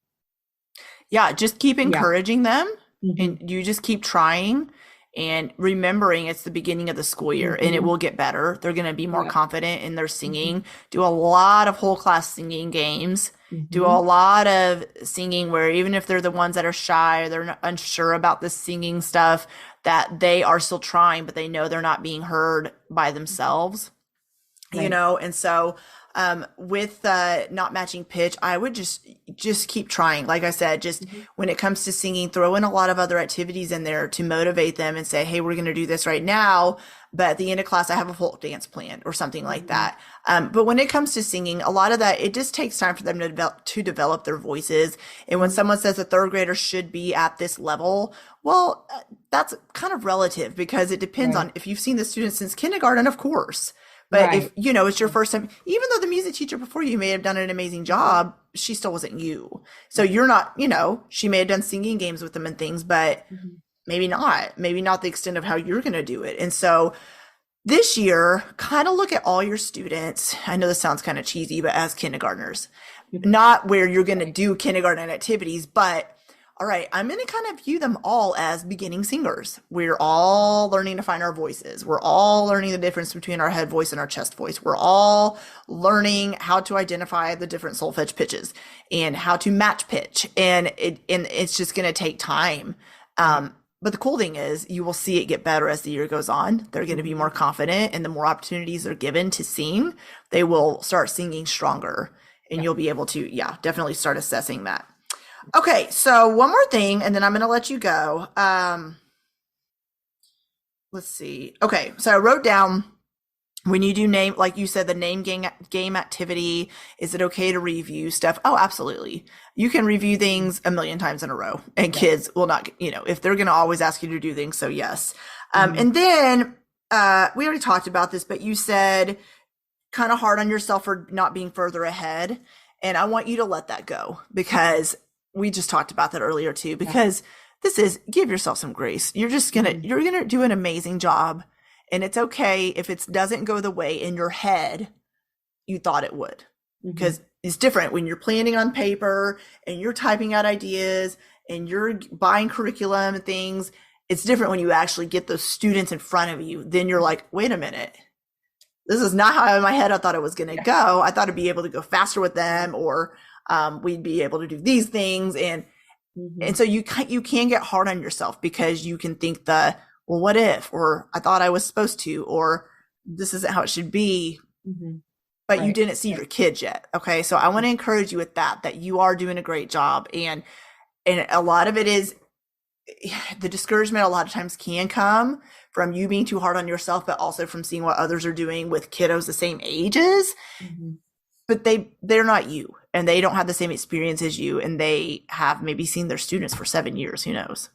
Yeah, just keep yeah. encouraging them Hmm. and you just keep trying and remembering it's the beginning of the school year and it Hmm. will get better. They're going to be more Yeah. confident in their Hmm. singing. Do a lot of whole class singing games. Do a Hmm. lot of singing where even if they're the ones that are shy or they're not unsure about the singing stuff, that they are still trying, but they know they're not being heard by themselves, Right. and so with not matching pitch, I would just keep trying. Like I said, just Hmm. when it comes to singing, throw in a lot of other activities in there to motivate them and say, hey, we're going to do this right now, but at the end of class I have a folk dance plan or something like Hmm. that. But when it comes to singing, a lot of that, it just takes time for them to develop their voices. And when Hmm. someone says a third grader should be at this level, well, that's kind of relative because it depends Right. on if you've seen the students since kindergarten, of course. But if, Right. it's your first time, even though the music teacher before you may have done an amazing Hmm. job, she still wasn't you. So Right. you're not, she may have done singing games with them and things, but Hmm. maybe not the extent of how you're going to do it. And so this year, kind of look at all your students. I know this sounds kind of cheesy, but as kindergartners, Hmm. not where you're going to Right. do kindergarten activities, but all right, I'm going to kind of view them all as beginning singers. We're all learning to find our voices. We're all learning the difference between our head voice and our chest voice. We're all learning how to identify the different solfege pitches and how to match pitch. And it's just going to take time. Right. But the cool thing is you will see it get better as the year goes on. They're going to be Hmm. more confident, and the more opportunities they're given to sing, they will start singing stronger. And Yeah. you'll be able to, yeah, definitely start assessing that. Okay, so one more thing, and then I'm going to let you go. Let's see. Okay, so I wrote down when you do name, like you said, the game activity. Is it okay to review stuff? Oh, absolutely. You can review things a million times in a row, and Yeah. kids will not, if they're going to always ask you to do things. So yes. Hmm. And then we already talked about this, but you said kind of hard on yourself for not being further ahead. And I want you to let that go because we just talked about that earlier too, Yeah. because this is give yourself some grace. Hmm. You're going to do an amazing job. And it's okay if it doesn't go the way in your head you thought it would, Hmm. because it's different when you're planning on paper and you're typing out ideas and you're buying curriculum and things. It's different when you actually get those students in front of you. Then you're like, wait a minute, this is not how in my head I thought it was going to Yeah. go. I thought I'd be able to go faster with them, or we'd be able to do these things, and Hmm. so you can get hard on yourself because you can think well, what if, or I thought I was supposed to, or this isn't how it should be, Hmm. but you Right. didn't see your Right. kids yet. Okay, so I want to encourage you with that you are doing a great job, and a lot of it is the discouragement a lot of times can come from you being too hard on yourself, but also from seeing what others are doing with kiddos the same ages. Hmm. But they're not you, and they don't have the same experience as you, and they have maybe seen their students for 7 years. Who knows?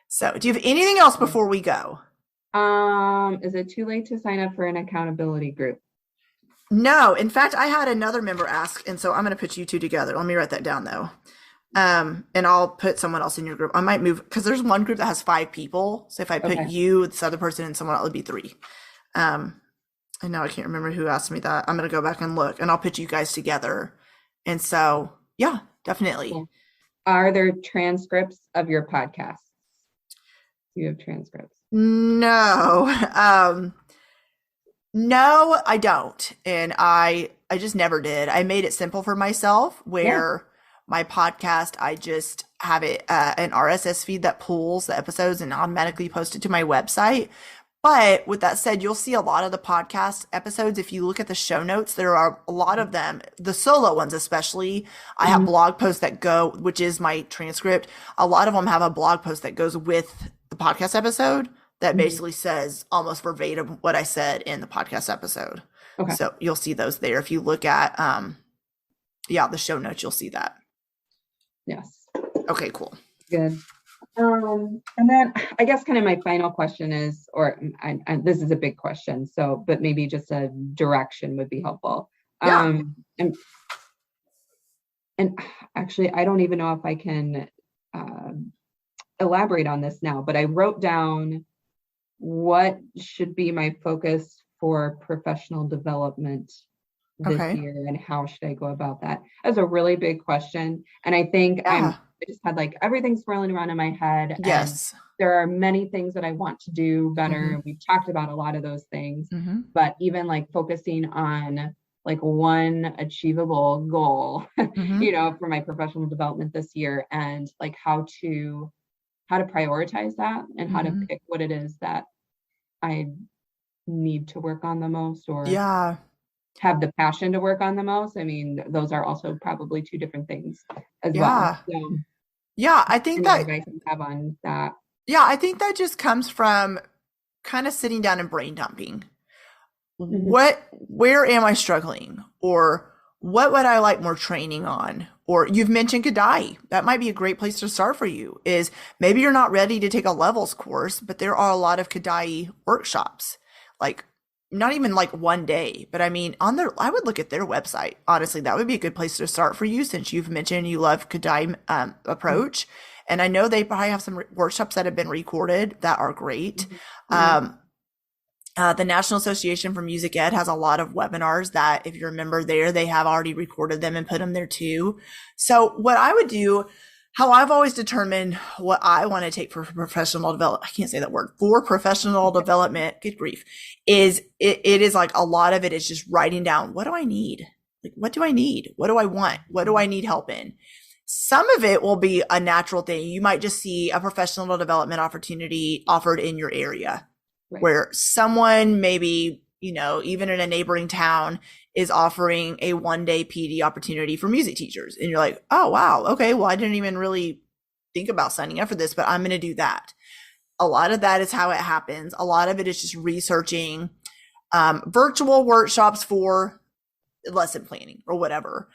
So do you have anything else Right. before we go? Is it too late to sign up for an accountability group? No, in fact, I had another member ask, and so I'm going to put you two together. Let me write that down though. And I'll put someone else in your group. I might move because there's one group that has 5 people. So if I put Okay. you, this other person, and someone else, it would be 3. Um, I know I can't remember who asked me that. I'm going to go back and look and I'll put you guys together. And so, yeah, definitely. Cool. Are there transcripts of your podcasts? Do you have transcripts? No. No, I don't. And I just never did. I made it simple for myself Yeah. where my podcast, I just have it an RSS feed that pulls the episodes and automatically post it to my website. But with that said, you'll see a lot of the podcast episodes. If you look at the show notes, there are a lot of them, the solo ones especially. I have Mhm. blog posts that go, which is my transcript. A lot of them have a blog post that goes with the podcast episode that Mhm. basically says almost verbatim what I said in the podcast episode. Okay. So you'll see those there. If you look at, yeah, the show notes, you'll see that. Yes. Okay, cool. Good. And then I guess kind of my final question is, or this is a big question, so, but maybe just a direction would be helpful. Yeah. And actually, I don't even know if I can elaborate on this now, but I wrote down what should be my focus for professional development this Okay. year and how should I go about that? That's a really big question. And I think Yeah. I just had like everything swirling around in my head. And Yes. there are many things that I want to do better. Mhm. We've talked about a lot of those things, Mhm. but even like focusing on like one achievable goal, Mhm. for my professional development this year and like how to prioritize that and how to Mhm. pick what it is that I need to work on the most or Yeah. have the passion to work on the most. I mean, those are also probably two different things as well. Yeah. So Yeah, I think any that advice you have on that? yeah, I think that just comes from kind of sitting down and brain dumping. Mhm. Where am I struggling? Or what would I like more training on? Or you've mentioned Kadai. That might be a great place to start for you is maybe you're not ready to take a levels course, but there are a lot of Kadai workshops. Like not even like one day, but I mean on their I would look at their website. Honestly, that would be a good place to start for you since you've mentioned you love Kadai approach. And I know they probably have some workshops that have been recorded that are great. Mhm. Um, the National Association for Music Ed has a lot of webinars that, if you're a member there, they have already recorded them and put them there too. So, what I would do, how I've always determined what I want to take for professional development, I can't say that word, for professional development, good grief, is it is like a lot of it is just writing down what do I need? Like, what do I need? What do I want? What do I need help in? Some of it will be a natural thing. You might just see a professional development opportunity offered in your area Right. where someone maybe, even in a neighboring town is offering a 1-day PD opportunity for music teachers. And you're like, oh, wow. Okay. Well, I didn't even really think about signing up for this, but I'm going to do that. A lot of that is how it happens. A lot of it is just researching virtual workshops for lesson planning or whatever.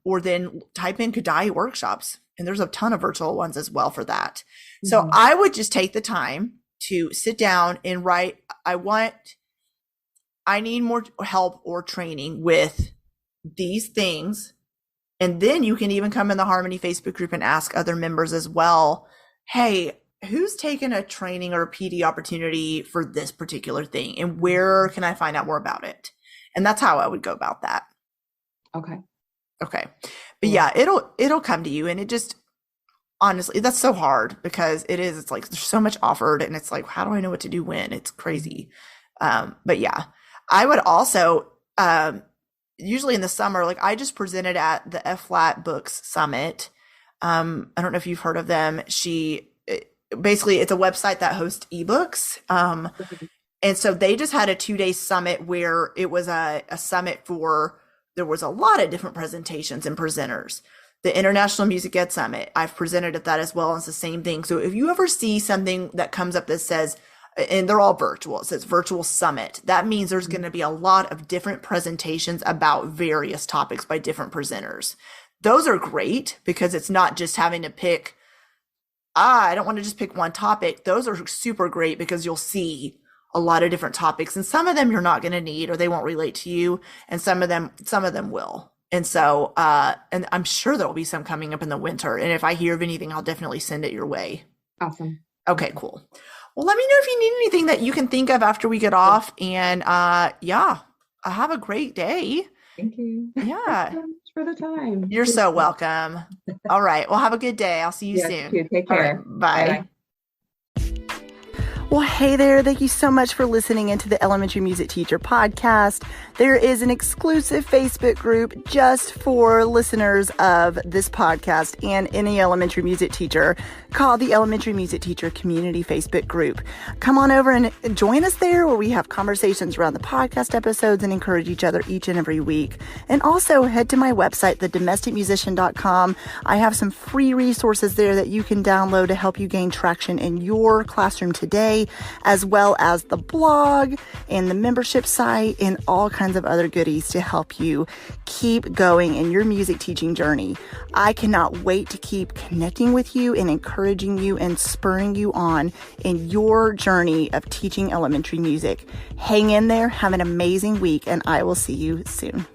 Or then type in Kadai workshops. And there's a ton of virtual ones as well for that. Mm-hmm. So I would just take the time to sit down and write, I need more help or training with these things. And then you can even come in the Harmony Facebook group and ask other members as well, hey, who's taken a training or a PD opportunity for this particular thing? And where can I find out more about it? And that's how I would go about that. Okay. But yeah, it'll come to you. And it just, honestly, that's so hard because it's like there's so much offered and it's like, how do I know what to do when? It's crazy. But yeah, I would also, usually in the summer, like I just presented at the F Flat Books Summit. I don't know if you've heard of them. Basically it's a website that hosts ebooks. And so they just had a 2-day summit where it was a summit there was a lot of different presentations and presenters. The International Music Ed Summit, I've presented at that as well. It's the same thing. So if you ever see something that comes up that says, and they're all virtual, it says virtual summit, that means there's going to be a lot of different presentations about various topics by different presenters. Those are great because it's not just having to pick, I don't want to just pick one topic. Those are super great because you'll see a lot of different topics and some of them you're not going to need or they won't relate to you. And some of them will. And so, and I'm sure there'll be some coming up in the winter. And if I hear of anything, I'll definitely send it your way. Awesome. Okay, cool. Well, let me know if you need anything that you can think of after we get off. And yeah, have a great day. Thank you. Yeah. Thanks so much for the time. You're so welcome. All right. Well, have a good day. I'll see you Yes, soon. you too. Take All care. right. Bye. Bye-bye. Well, hey there. Thank you so much for listening into the Elementary Music Teacher podcast. There is an exclusive Facebook group just for listeners of this podcast and any elementary music teacher called the Elementary Music Teacher Community Facebook group. Come on over and join us there where we have conversations around the podcast episodes and encourage each other each and every week. And also head to my website, thedomesticmusician.com. I have some free resources there that you can download to help you gain traction in your classroom today, as well as the blog and the membership site and all kinds of other goodies to help you keep going in your music teaching journey. I cannot wait to keep connecting with you and encouraging you and spurring you on in your journey of teaching elementary music. Hang in there, have an amazing week, and I will see you soon.